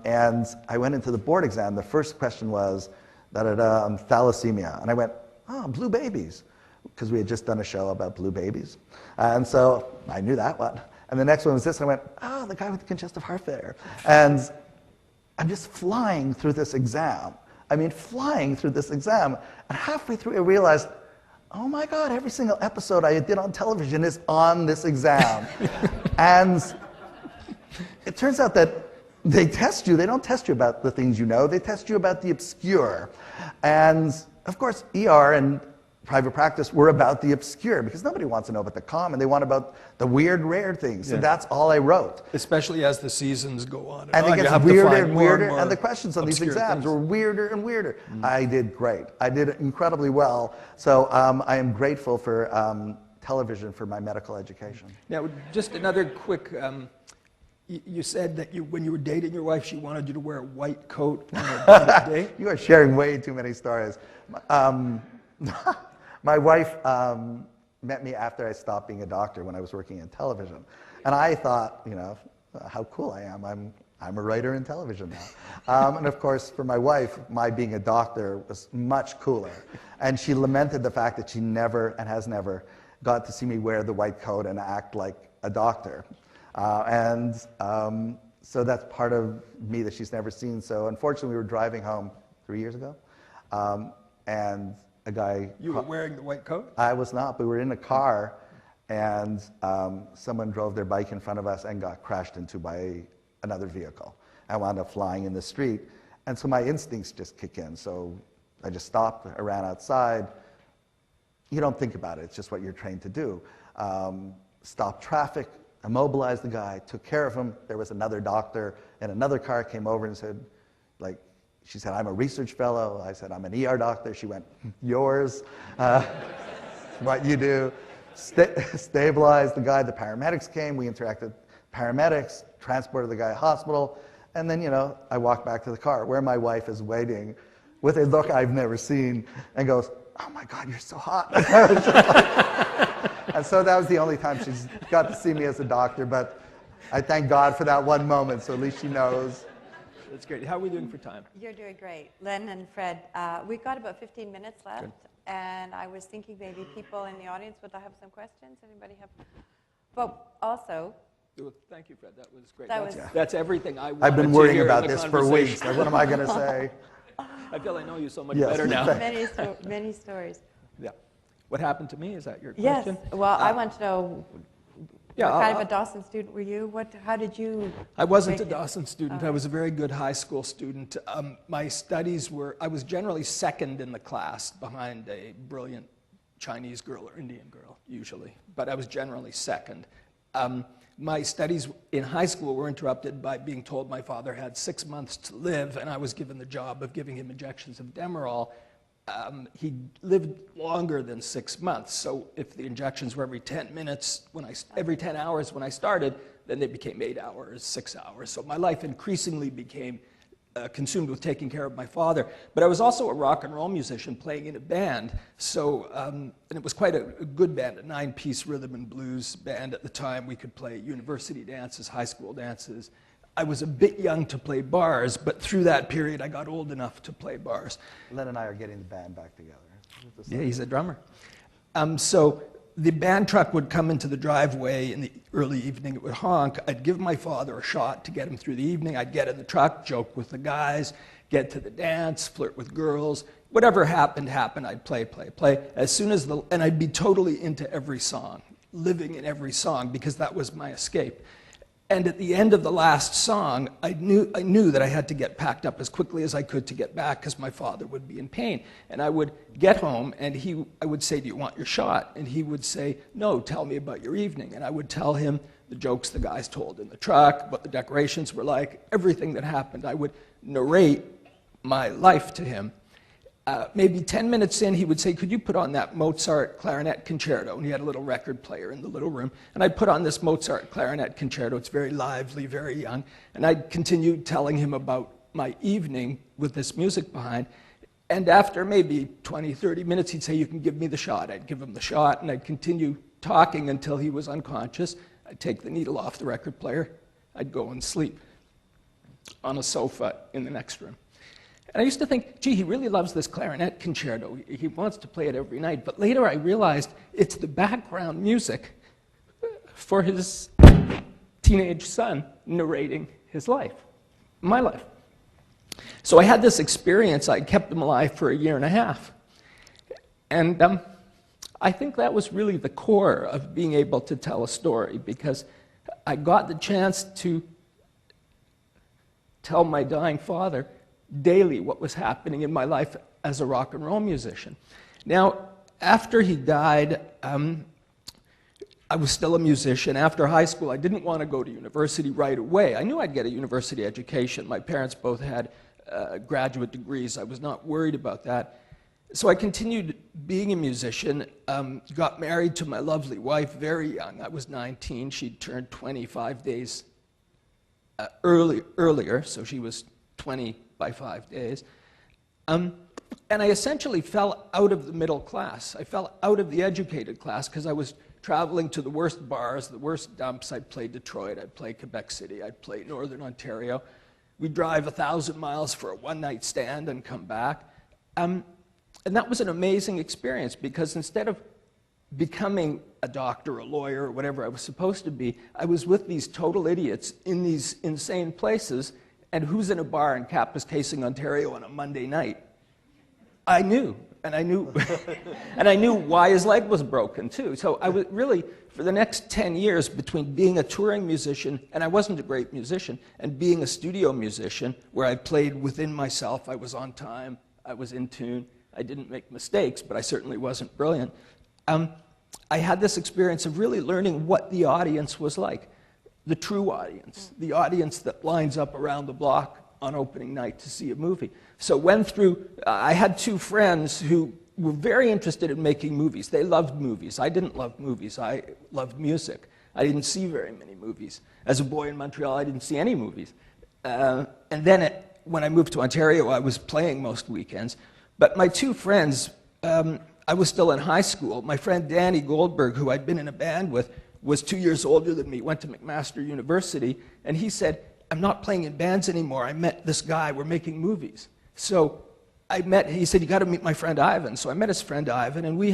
And I went into the board exam. The first question was thalassemia. And I went, oh, blue babies, because we had just done a show about blue babies. And so I knew that one. And the next one was this, and I went, oh, the guy with congestive heart failure. And I'm just flying through this exam. I mean, flying through this exam. And halfway through, I realized, oh my God, every single episode I did on television is on this exam. And it turns out that they test you. They don't test you about the things you know. They test you about the obscure. And of course, ER and private practice were about the obscure because nobody wants to know about the common. They want about the weird, rare things. So that's all I wrote. Especially as the seasons go on. And it you gets have to weirder find and more weirder, more and the questions on these obscure exams things. were weirder and weirder. I did great. I did incredibly well. So I am grateful for television for my medical education. Now, just another quick, you said that when you were dating your wife, she wanted you to wear a white coat on a day. You are sharing way too many stories. My wife met me after I stopped being a doctor when I was working in television. And I thought, you know, how cool I am. I'm a writer in television now. And of course, for my wife, my being a doctor was much cooler. And she lamented the fact that she never and has never got to see me wear the white coat and act like a doctor. So that's part of me that she's never seen. So unfortunately, we were driving home 3 years ago, and a guy... You were wearing the white coat? I was not, but we were in a car, and someone drove their bike in front of us and got crashed into by another vehicle. I wound up flying in the street, and so my instincts just kick in. So I just stopped, I ran outside. You don't think about it, it's just what you're trained to do. Stopped traffic, immobilized the guy, took care of him. There was another doctor, and another car came over and said, like, she said, I'm a research fellow. I said, I'm an ER doctor. She went, yours, what you do. Stabilized the guy. The paramedics came. We interacted. Paramedics transported the guy to hospital. And then, you know, I walked back to the car where my wife is waiting with a look I've never seen and goes, oh my God, you're so hot. And so that was the only time she's got to see me as a doctor. But I thank God for that one moment, so at least she knows. That's great. How are we doing for time? You're doing great. Lynn and Fred, we've got about 15 minutes left, and I was thinking maybe people in the audience would have some questions. Anybody have? But also... Thank you, Fred. That was great. That that's everything I wanted I've been to worrying hear about in the this for weeks. Like, what am I going to say? I feel I know you so much Yes. better now. Many stories. Yeah. What happened to me? Is that your Yes. question? Well, I want to know, Yeah, what kind of a Dawson student were you? How did you... I wasn't a make it? Dawson student. I was a very good high school student. My studies were, I was generally second in the class behind a brilliant Chinese girl or Indian girl, usually. But I was generally second. My studies in high school were interrupted by being told my father had 6 months to live, and I was given the job of giving him injections of Demerol. He lived longer than 6 months, so if the injections were every 10 minutes, every 10 hours when I started, then they became 8 hours, 6 hours. So my life increasingly became consumed with taking care of my father. But I was also a rock and roll musician playing in a band, so, and it was quite a good band, a 9-piece rhythm and blues band at the time. We could play university dances, high school dances. I was a bit young to play bars, but through that period I got old enough to play bars. Len and I are getting the band back together. Yeah, he's a drummer. So the band truck would come into the driveway in the early evening. It would honk. I'd give my father a shot to get him through the evening. I'd get in the truck, joke with the guys, get to the dance, flirt with girls, whatever happened, I'd play. As soon as and I'd be totally into every song, living in every song, because that was my escape. And at the end of the last song, I knew that I had to get packed up as quickly as I could to get back, because my father would be in pain. And I would get home, and I would say, "Do you want your shot?" And he would say, "No, tell me about your evening." And I would tell him the jokes the guys told in the truck, what the decorations were like, everything that happened. I would narrate my life to him. Maybe 10 minutes in, he would say, "Could you put on that Mozart clarinet concerto?" And he had a little record player in the little room. And I'd put on this Mozart clarinet concerto. It's very lively, very young. And I'd continue telling him about my evening with this music behind. And after maybe 20, 30 minutes, he'd say, "You can give me the shot." I'd give him the shot, and I'd continue talking until he was unconscious. I'd take the needle off the record player. I'd go and sleep on a sofa in the next room. And I used to think, gee, he really loves this clarinet concerto. He wants to play it every night. But later I realized it's the background music for his teenage son narrating his life, my life. So I had this experience. I kept him alive for 1.5 years. And I think that was really the core of being able to tell a story, because I got the chance to tell my dying father daily what was happening in my life as a rock and roll musician. Now, after he died, I was still a musician. After high school, I didn't want to go to university right away. I knew I'd get a university education. My parents both had graduate degrees. I was not worried about that. So I continued being a musician, got married to my lovely wife very young. I was 19. She'd turned 25 days earlier, so she was 20 by 5 days. And I essentially fell out of the middle class. I fell out of the educated class because I was traveling to the worst bars, the worst dumps. I'd play Detroit, I'd play Quebec City, I'd play Northern Ontario. We'd drive 1,000 miles for a one-night stand and come back. And that was an amazing experience, because instead of becoming a doctor, a lawyer, or whatever I was supposed to be, I was with these total idiots in these insane places. And who's in a bar in Kapuskasing, Ontario on a Monday night? I knew, and I knew, and I knew why his leg was broken too. So I was really, for the next 10 years, between being a touring musician, and I wasn't a great musician, and being a studio musician, where I played within myself, I was on time, I was in tune, I didn't make mistakes, but I certainly wasn't brilliant. I had this experience of really learning what the audience was like. The true audience, the audience that lines up around the block on opening night to see a movie. So I had 2 friends who were very interested in making movies. They loved movies. I didn't love movies. I loved music. I didn't see very many movies. As a boy in Montreal, I didn't see any movies. And then when I moved to Ontario, I was playing most weekends. But my 2 friends, I was still in high school. My friend Danny Goldberg, who I'd been in a band with, was 2 years older than me, went to McMaster University, and he said, "I'm not playing in bands anymore. I met this guy. We're making movies." So he said, "You got to meet my friend Ivan." So I met his friend Ivan, and we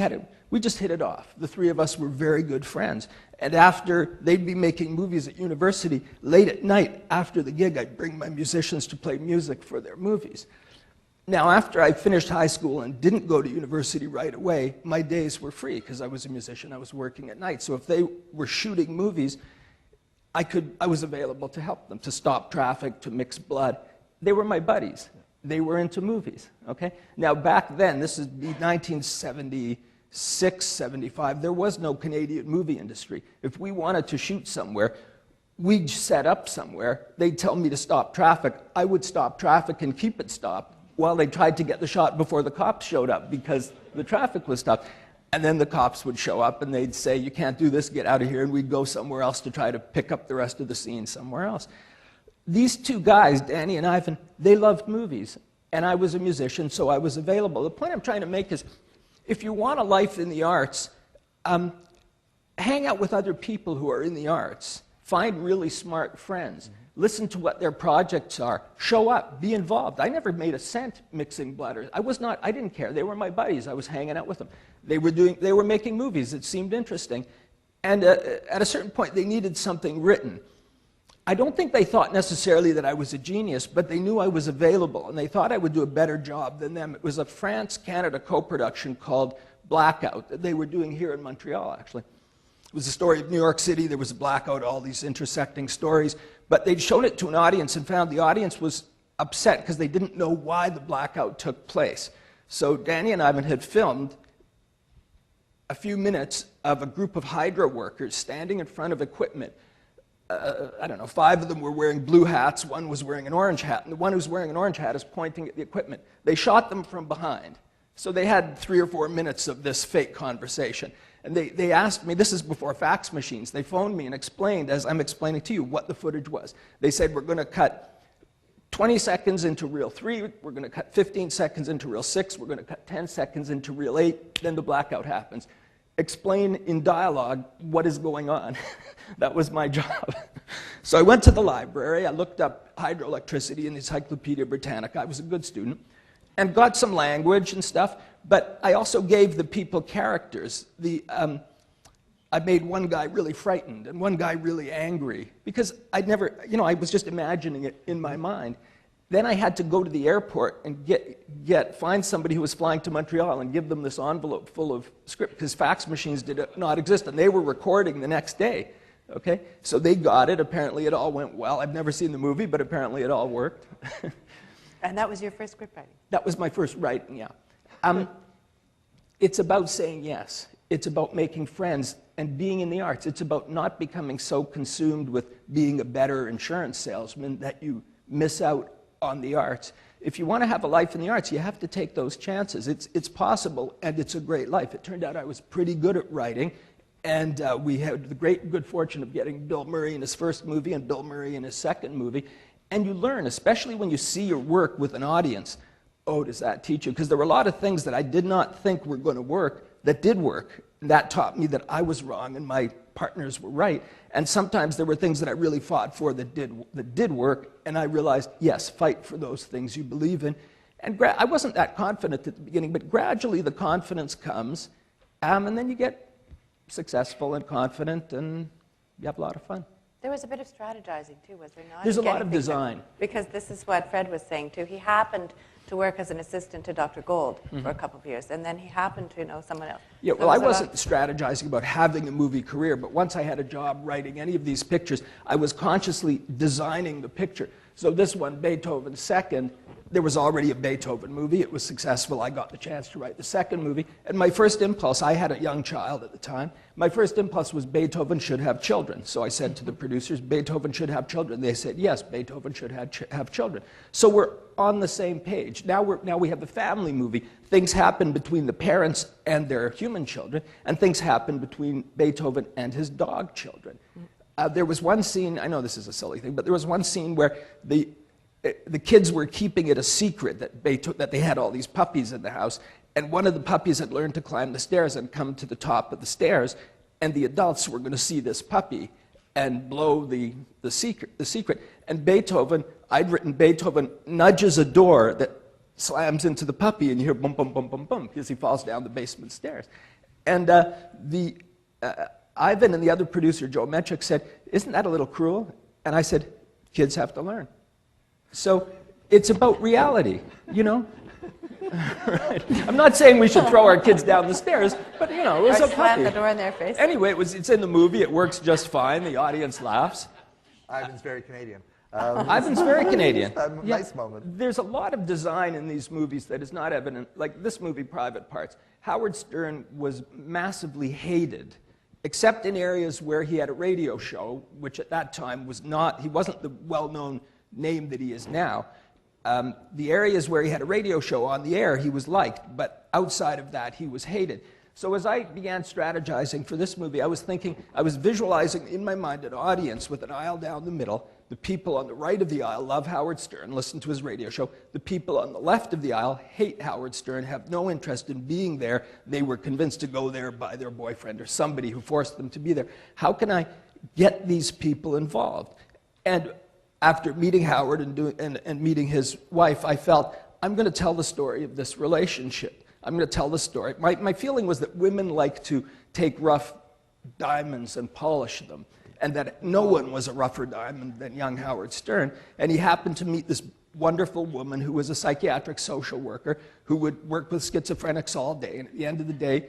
just hit it off. The 3 of us were very good friends. And after they'd be making movies at university, late at night after the gig, I'd bring my musicians to play music for their movies. Now, after I finished high school and didn't go to university right away, my days were free because I was a musician. I was working at night. So if they were shooting movies, I was available to help them, to stop traffic, to mix blood. They were my buddies. They were into movies, okay? Now, back then, this is 1976, 75, there was no Canadian movie industry. If we wanted to shoot somewhere, we'd set up somewhere. They'd tell me to stop traffic. I would stop traffic and keep it stopped while they tried to get the shot before the cops showed up, because the traffic was stopped. And then the cops would show up and they'd say, "You can't do this, get out of here," and we'd go somewhere else to try to pick up the rest of the scene somewhere else. These 2 guys, Danny and Ivan, they loved movies, and I was a musician, so I was available. The point I'm trying to make is, if you want a life in the arts, hang out with other people who are in the arts. Find really smart friends. Listen to what their projects are. Show up. Be involved. I never made a cent mixing blood. I didn't care. They were my buddies. I was hanging out with them. They were making movies. It seemed interesting. And at a certain point, they needed something written. I don't think they thought necessarily that I was a genius, but they knew I was available, and they thought I would do a better job than them. It was a France-Canada co-production called Blackout that they were doing here in Montreal, actually. It was a story of New York City. There was a blackout, all these intersecting stories. But they'd shown it to an audience and found the audience was upset because they didn't know why the blackout took place. So Danny and Ivan had filmed a few minutes of a group of hydro workers standing in front of equipment. I don't know, 5 of them were wearing blue hats, one was wearing an orange hat, and the one who's wearing an orange hat is pointing at the equipment. They shot them from behind. So they had 3 or 4 minutes of this fake conversation. And they asked me, this is before fax machines, they phoned me and explained, as I'm explaining to you, what the footage was. They said, we're going to cut 20 seconds into reel 3, we're going to cut 15 seconds into reel 6, we're going to cut 10 seconds into reel 8, then the blackout happens. Explain in dialogue what is going on. That was my job. So I went to the library, I looked up hydroelectricity in the Encyclopedia Britannica, I was a good student, and got some language and stuff, but I also gave the people characters. I made one guy really frightened and one guy really angry, because I'd never, I was just imagining it in my mind. Then I had to go to the airport and find somebody who was flying to Montreal and give them this envelope full of script, because fax machines did not exist, and they were recording the next day. Okay, so they got it. Apparently it all went well. I've never seen the movie, but apparently it all worked. And that was your first script writing? That was my first writing, yeah. It's about saying yes. It's about making friends and being in the arts. It's about not becoming so consumed with being a better insurance salesman that you miss out on the arts. If you want to have a life in the arts, you have to take those chances. It's possible, and it's a great life. It turned out I was pretty good at writing, and we had the great good fortune of getting Bill Murray in his first movie and Bill Murray in his second movie. And you learn, especially when you see your work with an audience, oh, does that teach you? Because there were a lot of things that I did not think were going to work that did work. And that taught me that I was wrong and my partners were right. And sometimes there were things that I really fought for that did work, and I realized, yes, fight for those things you believe in. And I wasn't that confident at the beginning, but gradually the confidence comes, and then you get successful and confident, and you have a lot of fun. There was a bit of strategizing, too, was there not? There's a lot of design. Because this is what Fred was saying, too. He happened to work as an assistant to Dr. Gold for a couple of years, and then he happened to know someone else. Yeah, well, I wasn't strategizing about having a movie career, but once I had a job writing any of these pictures, I was consciously designing the picture. So this one, Beethoven's Second, there was already a Beethoven movie. It was successful. I got the chance to write the second movie. And my first impulse, I had a young child at the time, my first impulse was Beethoven should have children. So I said to the producers, Beethoven should have children. They said, yes, Beethoven should have children. So we're on the same page. Now we have the family movie. Things happen between the parents and their human children, and things happen between Beethoven and his dog children. There was one scene, I know this is a silly thing, but there was one scene where the kids were keeping it a secret that they had all these puppies in the house, and one of the puppies had learned to climb the stairs and come to the top of the stairs, and the adults were going to see this puppy and blow the secret. And Beethoven, I'd written Beethoven nudges a door that slams into the puppy, and you hear bum, bum, bum, bum, bum, because he falls down the basement stairs. And Ivan and the other producer, Joe Metrick, said, isn't that a little cruel? And I said, kids have to learn. So it's about reality, you know? Right. I'm not saying we should throw our kids down the stairs, but, you know, it was a puppy. Slam the door in their face. Anyway, it's in the movie. It works just fine. The audience laughs. Ivan's very Canadian. Ivan's very Canadian. Nice moment. There's a lot of design in these movies that is not evident. Like this movie, Private Parts. Howard Stern was massively hated, except in areas where he had a radio show, which at that time was not, he wasn't the well-known name that he is now. The areas where he had a radio show on the air, he was liked, but outside of that, he was hated. So as I began strategizing for this movie, I was visualizing in my mind an audience with an aisle down the middle. The people on the right of the aisle love Howard Stern, listen to his radio show. The people on the left of the aisle hate Howard Stern, have no interest in being there. They were convinced to go there by their boyfriend or somebody who forced them to be there. How can I get these people involved? And after meeting Howard and meeting his wife, I felt, I'm going to tell the story of this relationship. I'm going to tell the story. My feeling was that women like to take rough diamonds and polish them. and that no one was a rougher diamond than young Howard Stern. And he happened to meet this wonderful woman who was a psychiatric social worker who would work with schizophrenics all day. And at the end of the day,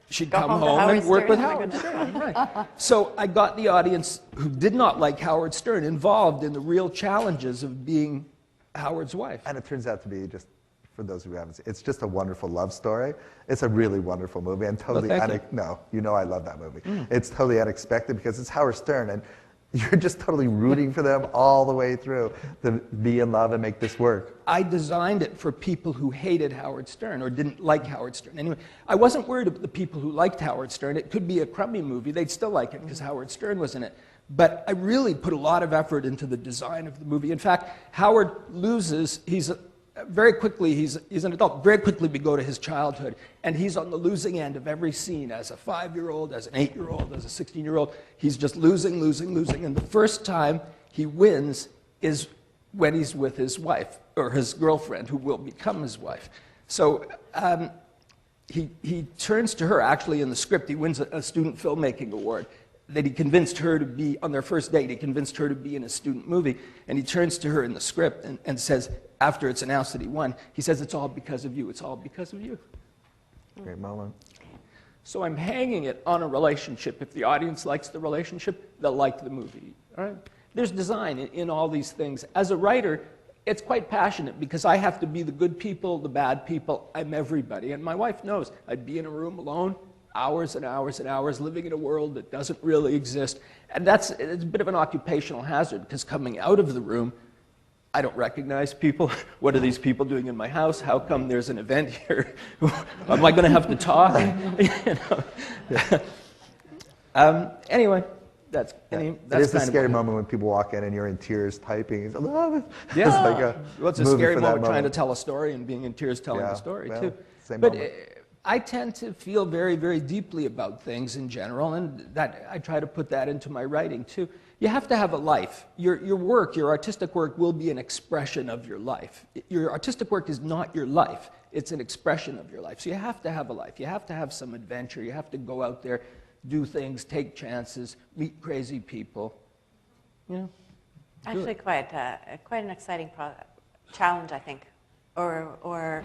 she'd come home and work with Howard Stern. Right. So I got the audience who did not like Howard Stern involved in the real challenges of being Howard's wife. And it turns out to be, just for those who haven't seen, it's just a wonderful love story. It's a really wonderful movie, and totally I love that movie. It's totally unexpected because it's Howard Stern, and you're just totally rooting for them all the way through to be in love and make this work. I designed it for people who hated Howard Stern or didn't like Howard Stern. Anyway, I wasn't worried about the people who liked Howard Stern. It could be a crummy movie. They'd still like it because Howard Stern was in it. But I really put a lot of effort into the design of the movie. In fact, Howard loses, he's an adult. Very quickly we go to his childhood, and he's on the losing end of every scene as a 5-year-old, as an 8-year-old, as a 16-year-old. He's just losing. And the first time he wins is when he's with his wife, or his girlfriend, who will become his wife. So he turns to her, actually in the script, he wins a student filmmaking award that he convinced her to be, on their first date, he convinced her to be in a student movie. And he turns to her in the script and says, after it's announced that he won, he says, "It's all because of you. It's all because of you." Great moment. So I'm hanging it on a relationship. If the audience likes the relationship, they'll like the movie. All right? There's design in all these things. As a writer, it's quite passionate because I have to be the good people, the bad people. I'm everybody. And my wife knows I'd be in a room alone, hours and hours and hours, living in a world that doesn't really exist. And it's a bit of an occupational hazard because coming out of the room, I don't recognize people. What are these people doing in my house? How come there's an event here? Am I going to have to talk? Anyway, that's it is a scary moment when people walk in and you're in tears typing. It's yeah. It's a scary moment trying to tell a story and being in tears telling the story too. But I tend to feel very, very deeply about things in general, and that I try to put that into my writing too. You have to have a life. Your work, your artistic work, will be an expression of your life. Your artistic work is not your life. It's an expression of your life. So you have to have a life. You have to have some adventure. You have to go out there, do things, take chances, meet crazy people. You know, actually, quite an exciting challenge, I think, or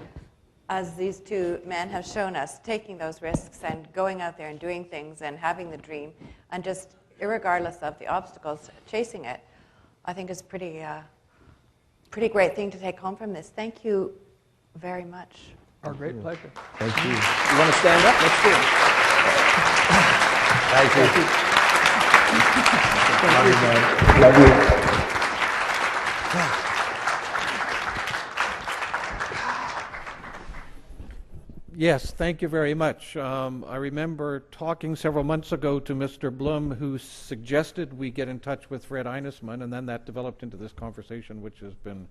as these two men have shown us, taking those risks and going out there and doing things and having the dream, and just irregardless of the obstacles, chasing it, I think is pretty great thing to take home from this. Thank you very much. Our great pleasure. Thank you. You want to stand up? Let's do it. Thank you. Love you. Yes, thank you very much. I remember talking several months ago to Mr. Blum, who suggested we get in touch with Fred Einesman, and then that developed into this conversation, which has been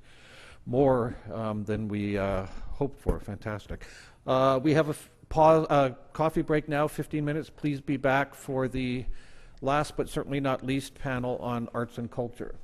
more than we hoped for. Fantastic. We have a coffee break now, 15 minutes. Please be back for the last but certainly not least panel on arts and culture.